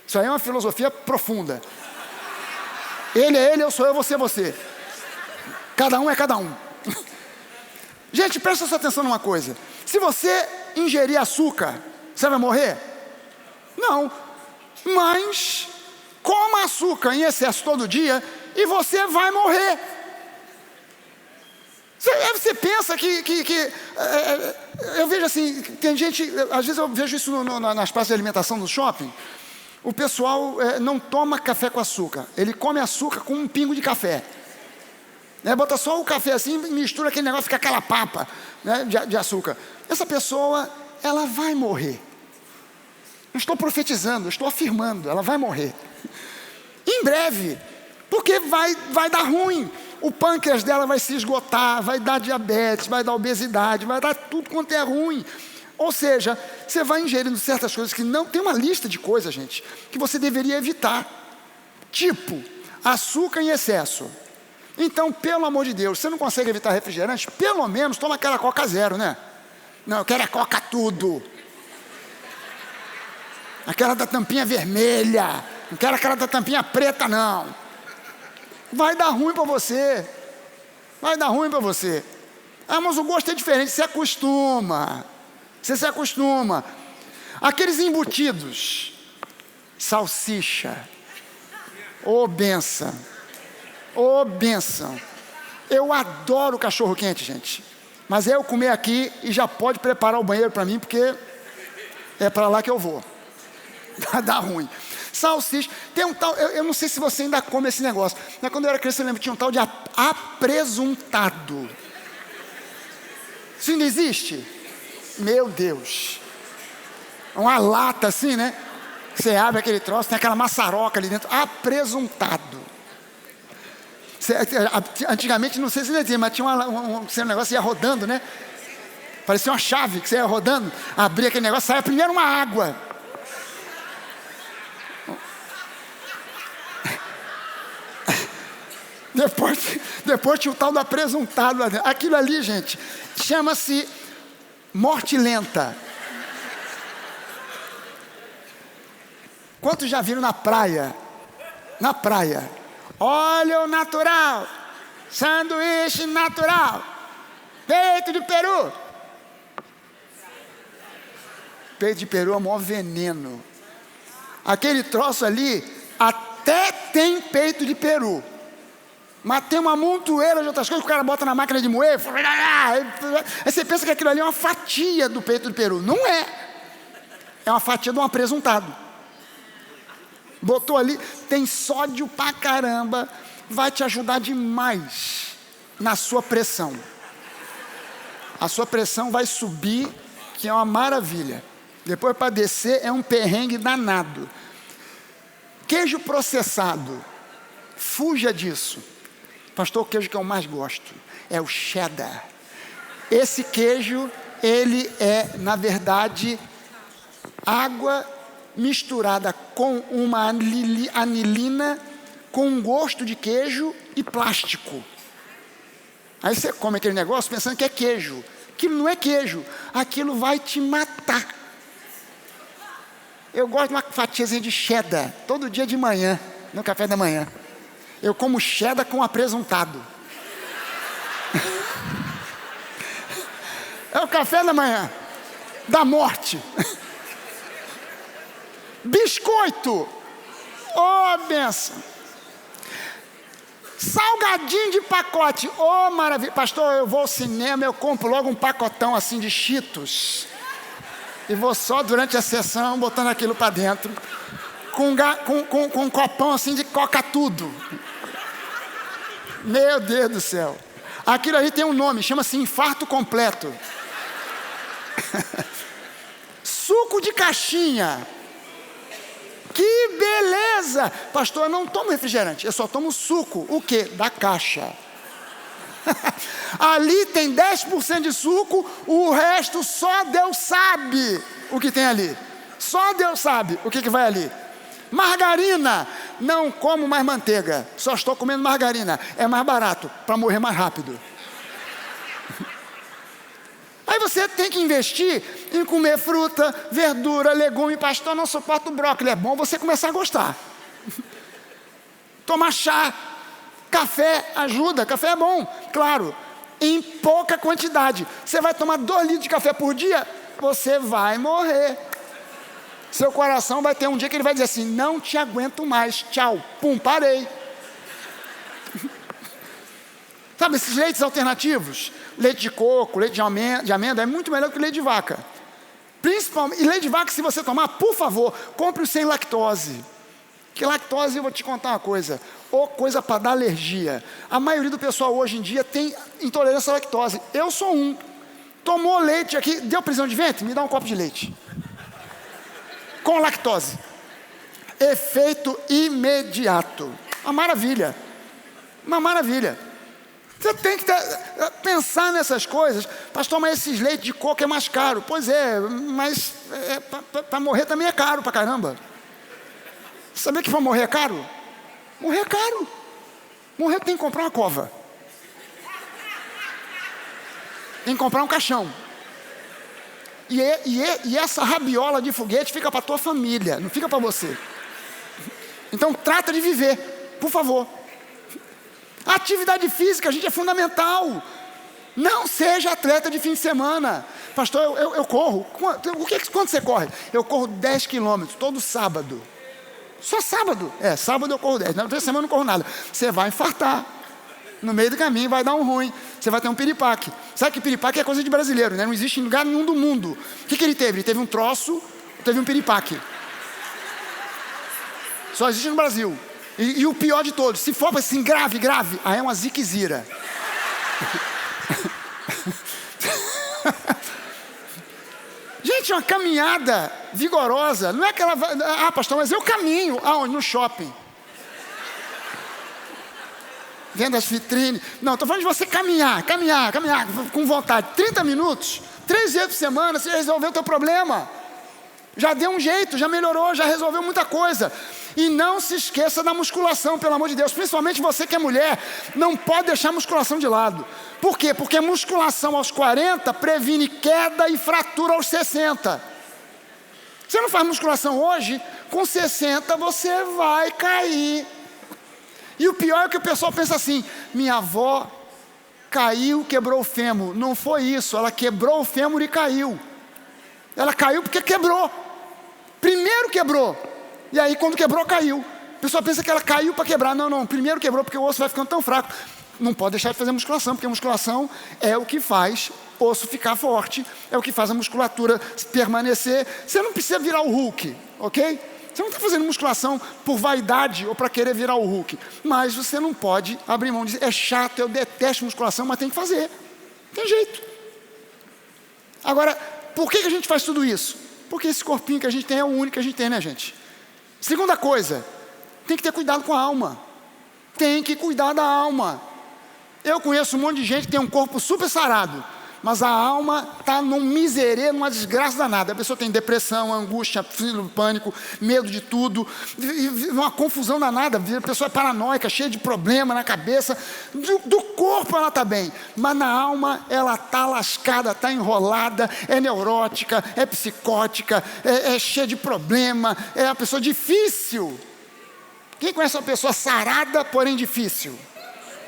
Isso aí é uma filosofia profunda. Ele é ele, eu sou eu, você é você. Cada um é cada um. Gente, presta sua atenção numa coisa. Se você ingerir açúcar, você vai morrer? Não. Mas Coma açúcar em excesso todo dia e você vai morrer. Você pensa eu vejo assim, tem gente, às vezes eu vejo isso nas praças de alimentação do shopping. O pessoal não toma café com açúcar, ele come açúcar com um pingo de café. Bota só o café assim, mistura aquele negócio, fica aquela papa, né, de açúcar. Essa pessoa, ela vai morrer. Não estou profetizando, estou afirmando, ela vai morrer. Em breve, porque vai dar ruim. O pâncreas dela vai se esgotar, vai dar diabetes, vai dar obesidade, vai dar tudo quanto é ruim. Ou seja, você vai ingerindo certas coisas que não... Tem uma lista de coisas, gente, que você deveria evitar. Tipo, açúcar em excesso. Então, pelo amor de Deus, você não consegue evitar refrigerante? Pelo menos toma aquela Coca Zero, né? Não, eu quero a Coca tudo. Aquela da tampinha vermelha. Não quero aquela da tampinha preta, não. Vai dar ruim para você. Vai dar ruim para você. Ah, mas o gosto é diferente. Você acostuma. Você se acostuma. Aqueles embutidos. Salsicha. Ô benção. Ô benção. Eu adoro cachorro quente, gente. Mas eu comer aqui e já pode preparar o banheiro para mim, porque é para lá que eu vou. Dá ruim. Salsicha. Tem um tal, eu não sei se você ainda come esse negócio. Mas quando eu era criança eu lembro que tinha um tal de apresuntado. Isso ainda existe? Meu Deus. Uma lata assim, né? Você abre aquele troço, tem aquela maçaroca ali dentro. Apresuntado. Antigamente, não sei se ainda tinha, mas tinha um negócio que ia rodando, né? Parecia uma chave que você ia rodando. Abria aquele negócio, saia primeiro uma água. Depois tinha o tal do apresuntado lá dentro. Aquilo ali, gente, chama-se morte lenta. Quantos já viram na praia? Na praia. Óleo natural. Sanduíche natural. Peito de peru. Peito de peru é o maior veneno. Aquele troço ali, até tem peito de peru. Mas tem uma montoeira de outras coisas que o cara bota na máquina de moer. Aí você pensa que aquilo ali é uma fatia do peito de peru. Não é. É uma fatia de um apresuntado. Botou ali, tem sódio pra caramba. Vai te ajudar demais na sua pressão. A sua pressão vai subir, que é uma maravilha. Depois para descer é um perrengue danado. Queijo processado. Fuja disso. Pastor, o queijo que eu mais gosto é o cheddar. Esse queijo, ele é, na verdade, água misturada com uma anilina, com um gosto de queijo e plástico. Aí você come aquele negócio pensando que é queijo. Aquilo não é queijo. Aquilo vai te matar. Eu gosto de uma fatiazinha de cheddar, todo dia de manhã, no café da manhã. Eu como cheddar com apresuntado. É o café da manhã da morte. Biscoito. Oh, benção. Salgadinho de pacote. Oh, maravilha. Pastor, eu vou ao cinema, eu compro logo um pacotão assim de Cheetos. E vou só durante a sessão botando aquilo para dentro. Com um copão assim de coca tudo. Meu Deus do céu. Aquilo ali tem um nome, chama-se infarto completo. Suco de caixinha. Que beleza! Pastor, eu não tomo refrigerante, eu só tomo suco. O quê? Da caixa. Ali tem 10% de suco, o resto só Deus sabe o que tem ali. Só Deus sabe o que vai ali. Margarina, não como mais manteiga, só estou comendo margarina, é mais barato, para morrer mais rápido. Aí você tem que investir em comer fruta, verdura, legume. Pastor, eu não suporto brócolis, é bom você começar a gostar. Tomar chá, café ajuda, café é bom, claro, em pouca quantidade. Você vai tomar 2 litros de café por dia, você vai morrer. Seu coração vai ter um dia que ele vai dizer assim: não te aguento mais, tchau, pum, parei. Sabe, esses leites alternativos, leite de coco, leite de amêndoa, é muito melhor que leite de vaca. Principalmente, e leite de vaca, se você tomar, por favor, compre o sem lactose. Que lactose, eu vou te contar uma coisa, ou coisa para dar alergia. A maioria do pessoal hoje em dia tem intolerância à lactose. Eu sou um. Tomou leite aqui, deu prisão de ventre? Me dá um copo de leite. Com lactose. Efeito imediato. Uma maravilha. Uma maravilha. Você tem que pensar nessas coisas. Pastor, mas esses leites de coco é mais caro. Pois é, mas para morrer também é caro para caramba. Sabia que para morrer é caro? Morrer é caro. Morrer tem que comprar uma cova. Tem que comprar um caixão. E essa rabiola de foguete fica para a tua família, não fica para você. Então trata de viver, por favor. A atividade física, gente, é fundamental. Não seja atleta de fim de semana. Pastor, eu corro. Quanto você corre? Eu corro 10 quilômetros todo sábado. Só sábado. Sábado eu corro 10. Na outra semana eu não corro nada. Você vai infartar. No meio do caminho vai dar um ruim. Você vai ter um piripaque. Sabe que piripaque é coisa de brasileiro, né? Não existe em lugar nenhum do mundo. O que ele teve? Ele teve um troço, teve um piripaque. Só existe no Brasil. E o pior de todos, se for assim, grave, aí é uma ziquezira. Gente, uma caminhada vigorosa, não é aquela... Ah, pastor, mas eu caminho. Aonde? No shopping. Vendo as vitrines. Não, estou falando de você caminhar, com vontade. 30 minutos, 3 vezes por semana, você já resolveu o teu problema. Já deu um jeito, já melhorou, já resolveu muita coisa. E não se esqueça da musculação, pelo amor de Deus. Principalmente você que é mulher, não pode deixar a musculação de lado. Por quê? Porque a musculação aos 40 previne queda e fratura aos 60. Você não faz musculação hoje, com 60 você vai cair. E o pior é que o pessoal pensa assim: minha avó caiu, quebrou o fêmur. Não foi isso, ela quebrou o fêmur e caiu. Ela caiu porque quebrou. Primeiro quebrou. E aí quando quebrou, caiu. A pessoa pensa que ela caiu para quebrar. Não, primeiro quebrou porque o osso vai ficando tão fraco. Não pode deixar de fazer musculação, porque a musculação é o que faz o osso ficar forte, é o que faz a musculatura permanecer. Você não precisa virar o Hulk, ok? Você não está fazendo musculação por vaidade ou para querer virar o Hulk. Mas você não pode abrir mão de dizer: é chato, eu detesto musculação, mas tem que fazer. Tem jeito. Agora, por que a gente faz tudo isso? Porque esse corpinho que a gente tem é o único que a gente tem, né, gente? Segunda coisa, tem que ter cuidado com a alma. Tem que cuidar da alma. Eu conheço um monte de gente que tem um corpo super sarado, mas a alma está num miserê, numa desgraça danada. A pessoa tem depressão, angústia, pânico, medo de tudo, uma confusão danada. A pessoa é paranoica, cheia de problema na cabeça. Do corpo ela está bem, mas na alma ela está lascada, está enrolada, é neurótica, é psicótica, é cheia de problema, é uma pessoa difícil. Quem conhece uma pessoa sarada, porém difícil?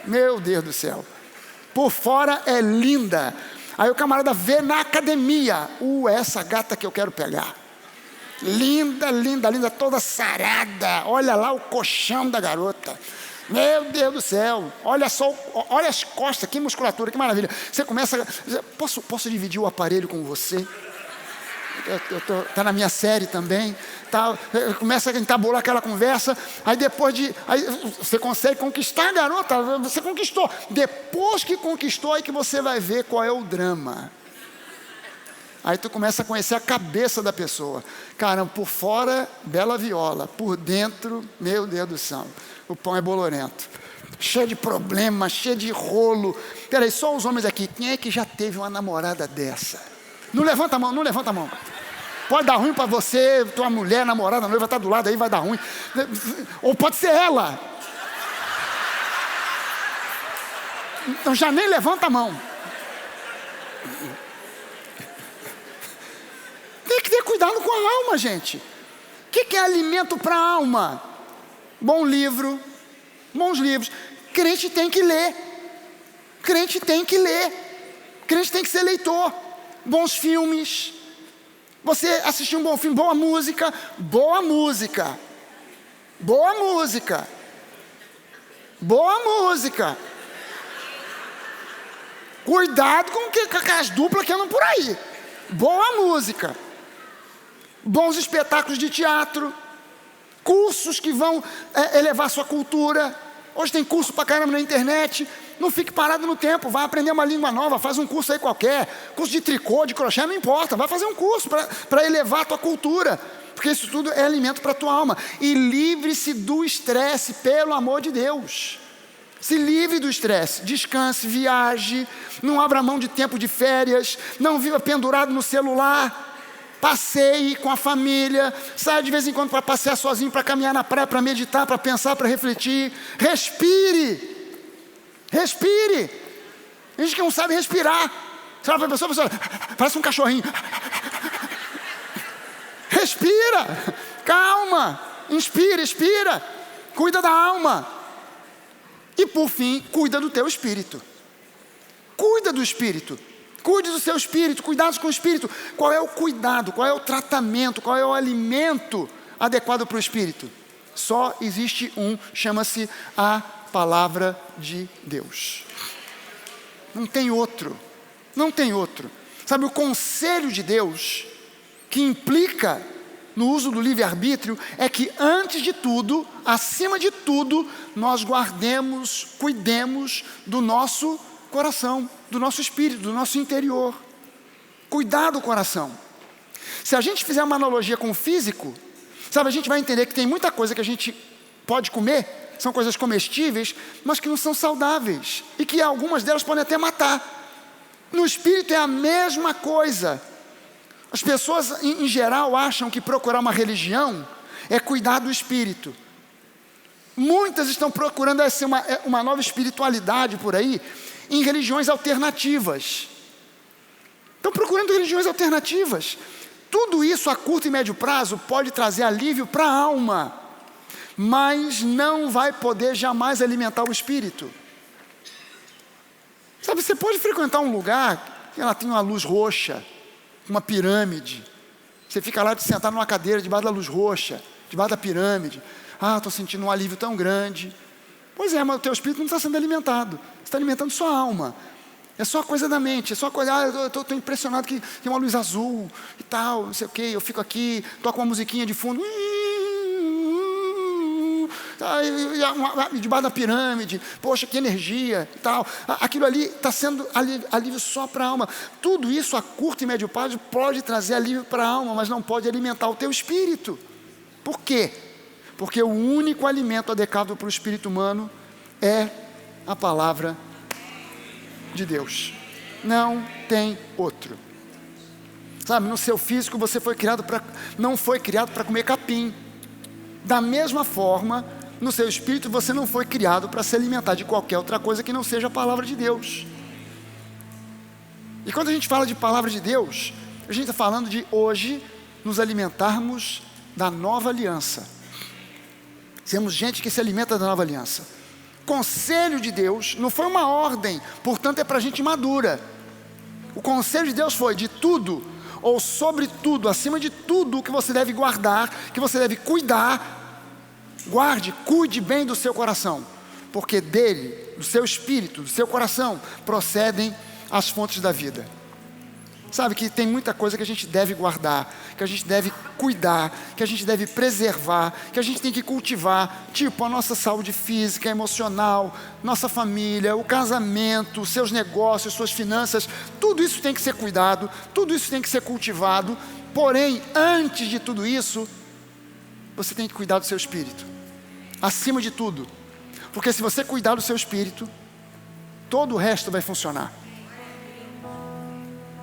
Meu Deus do céu. Por fora é linda. Aí o camarada vê na academia: essa gata que eu quero pegar. Linda, linda, linda, toda sarada. Olha lá o colchão da garota. Meu Deus do céu. Olha só, olha as costas, que musculatura, que maravilha. Você começa... Posso dividir o aparelho com você? Está na minha série também. Começa a entabular aquela conversa. Aí depois aí você consegue conquistar a garota. Você conquistou. Depois que conquistou, aí que você vai ver qual é o drama. Aí tu começa a conhecer a cabeça da pessoa. Caramba, por fora, bela viola. Por dentro, meu Deus do céu, o pão é bolorento. Cheio de problema, cheio de rolo. Peraí, só os homens aqui. Quem é que já teve uma namorada dessa? Não levanta a mão, não levanta a mão. Pode dar ruim para você, tua mulher, namorada, noiva está do lado aí, vai dar ruim. Ou pode ser ela. Então já nem levanta a mão. Tem que ter cuidado com a alma, gente. O que é alimento para a alma? Bom livro, bons livros. Crente tem que ler. Crente tem que ler. Crente tem que ser leitor. Bons filmes. Você assistir um bom filme, boa música, boa música. Boa música. Boa música. Cuidado com as duplas que andam por aí. Boa música. Bons espetáculos de teatro. Cursos que vão elevar sua cultura. Hoje tem curso pra caramba na internet. Não fique parado no tempo. Vai aprender uma língua nova. Faz um curso aí qualquer. Curso de tricô, de crochê, não importa. Vai fazer um curso para elevar a tua cultura. Porque isso tudo é alimento para a tua alma. E livre-se do estresse, pelo amor de Deus. Se livre do estresse, descanse, viaje, não abra mão de tempo de férias, não viva pendurado no celular, passeie com a família, saia de vez em quando para passear sozinho, para caminhar na praia, para meditar, para pensar, para refletir. Respire, respire. Tem gente que não sabe respirar. Você fala para a pessoa, parece um cachorrinho. Respira, calma, inspira, expira, cuida da alma. E por fim, cuida do teu espírito. Cuida do espírito. Cuide do seu espírito, cuidados com o espírito. Qual é o cuidado, qual é o tratamento, qual é o alimento adequado para o espírito? Só existe um, chama-se a palavra de Deus. Não tem outro, não tem outro. Sabe, o conselho de Deus, que implica no uso do livre-arbítrio, é que antes de tudo, acima de tudo, nós guardemos, cuidemos do nosso coração, do nosso espírito, do nosso interior. Cuidar do coração. Se a gente fizer uma analogia com o físico, sabe, a gente vai entender que tem muita coisa que a gente pode comer, são coisas comestíveis, mas que não são saudáveis, e que algumas delas podem até matar. No espírito é a mesma coisa. As pessoas, em geral, acham que procurar uma religião é cuidar do espírito. Muitas estão procurando uma nova espiritualidade por aí, em religiões alternativas. Estão procurando religiões alternativas. Tudo isso a curto e médio prazo pode trazer alívio para a alma, mas não vai poder jamais alimentar o espírito. Sabe, você pode frequentar um lugar que ela tem uma luz roxa, uma pirâmide. Você fica lá sentado numa cadeira debaixo da luz roxa, debaixo da pirâmide. Estou sentindo um alívio tão grande. Pois é, mas o teu espírito não está sendo alimentado. Você está alimentando sua alma. É só coisa da mente, é só coisa, eu estou impressionado que tem uma luz azul e tal, não sei o quê, eu fico aqui, toco uma musiquinha de fundo, debaixo da pirâmide, poxa, que energia e tal. Aquilo ali está sendo alívio só para a alma. Tudo isso a curto e médio prazo pode trazer alívio para a alma, mas não pode alimentar o teu espírito. Por quê? Porque o único alimento adequado para o espírito humano é a palavra de Deus. Não tem outro. Sabe, no seu físico você não foi criado para comer capim. Da mesma forma, no seu espírito você não foi criado para se alimentar de qualquer outra coisa que não seja a palavra de Deus. E quando a gente fala de palavra de Deus, a gente está falando de hoje nos alimentarmos da nova aliança. Temos gente que se alimenta da nova aliança. Conselho de Deus não foi uma ordem, portanto é para gente madura. O conselho de Deus foi de tudo, ou sobre tudo, acima de tudo que você deve guardar, que você deve cuidar. Guarde, cuide bem do seu coração, porque dele, do seu espírito, do seu coração, procedem as fontes da vida. Sabe que tem muita coisa que a gente deve guardar, que a gente deve cuidar, que a gente deve preservar, que a gente tem que cultivar, tipo a nossa saúde física, emocional, nossa família, o casamento, os seus negócios, suas finanças, tudo isso tem que ser cuidado, tudo isso tem que ser cultivado. Porém, antes de tudo isso, você tem que cuidar do seu espírito, acima de tudo, porque se você cuidar do seu espírito, todo o resto vai funcionar.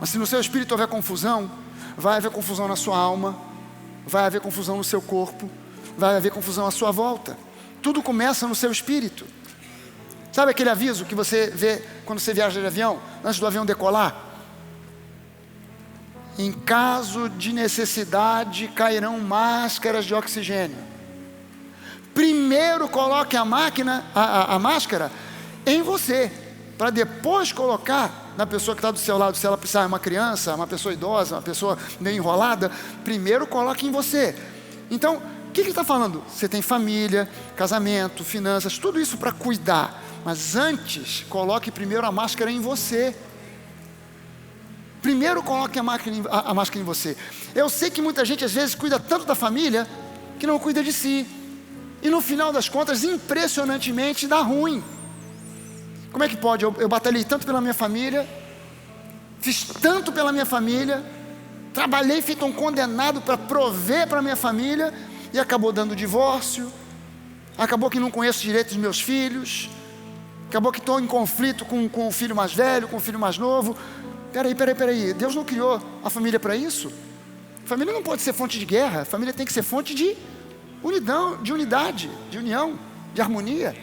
Mas se no seu espírito houver confusão, vai haver confusão na sua alma, vai haver confusão no seu corpo, vai haver confusão à sua volta. Tudo começa no seu espírito. Sabe aquele aviso que você vê quando você viaja de avião, antes do avião decolar? Em caso de necessidade, cairão máscaras de oxigênio. Primeiro coloque a máscara em você, para depois colocar na pessoa que está do seu lado, se ela precisar de uma criança, uma pessoa idosa, uma pessoa meio enrolada, primeiro coloque em você. Então, o que ele está falando? Você tem família, casamento, finanças, tudo isso para cuidar. Mas antes, coloque primeiro a máscara em você. Primeiro coloque a máscara em você. Eu sei que muita gente às vezes cuida tanto da família que não cuida de si. E no final das contas, impressionantemente, dá ruim. Como é que pode? Eu batalhei tanto pela minha família, fiz tanto pela minha família, trabalhei feito um condenado para prover para a minha família, e acabou dando divórcio, acabou que não conheço direito os meus filhos, acabou que estou em conflito com o filho mais velho, com o filho mais novo. Peraí, Deus não criou a família para isso? A família não pode ser fonte de guerra, a família tem que ser fonte de unidade, de união, de harmonia.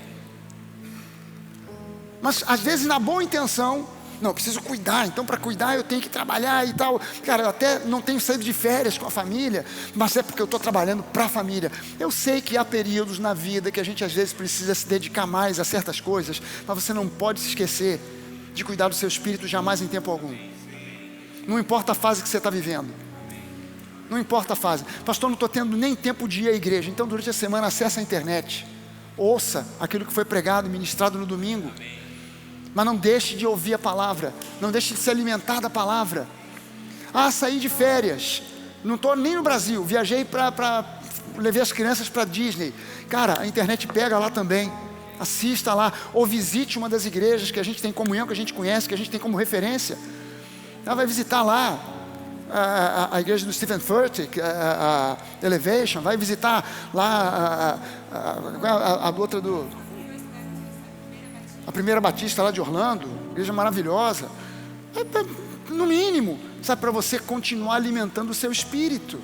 Mas às vezes na boa intenção, não, eu preciso cuidar, então para cuidar eu tenho que trabalhar e tal. Cara, eu até não tenho saído de férias com a família, mas é porque eu estou trabalhando para a família. Eu sei que há períodos na vida que a gente às vezes precisa se dedicar mais a certas coisas, mas você não pode se esquecer de cuidar do seu espírito jamais em tempo algum. Não importa a fase que você está vivendo. Não importa a fase. Pastor, não estou tendo nem tempo de ir à igreja. Então durante a semana acessa a internet. Ouça aquilo que foi pregado e ministrado no domingo. Mas não deixe de ouvir a palavra. Não deixe de se alimentar da palavra. Saí de férias. Não estou nem no Brasil. Viajei levei as crianças para Disney. Cara, a internet pega lá também. Assista lá. Ou visite uma das igrejas que a gente tem comunhão, que a gente conhece, que a gente tem como referência. Ela vai visitar lá a igreja do Stephen Furtick, a Elevation. Vai visitar lá a Primeira Batista lá de Orlando, igreja maravilhosa. No mínimo, sabe, para você continuar alimentando o seu espírito.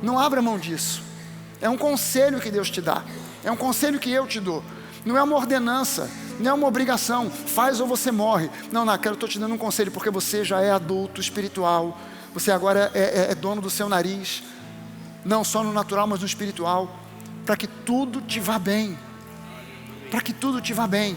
Não abra mão disso. É um conselho que Deus te dá, é um conselho que eu te dou. Não é uma ordenança, não é uma obrigação, faz ou você morre. Não, eu estou te dando um conselho porque você já é adulto espiritual. Você agora é dono do seu nariz, não só no natural, mas no espiritual, para que tudo te vá bem. Para que tudo te vá bem.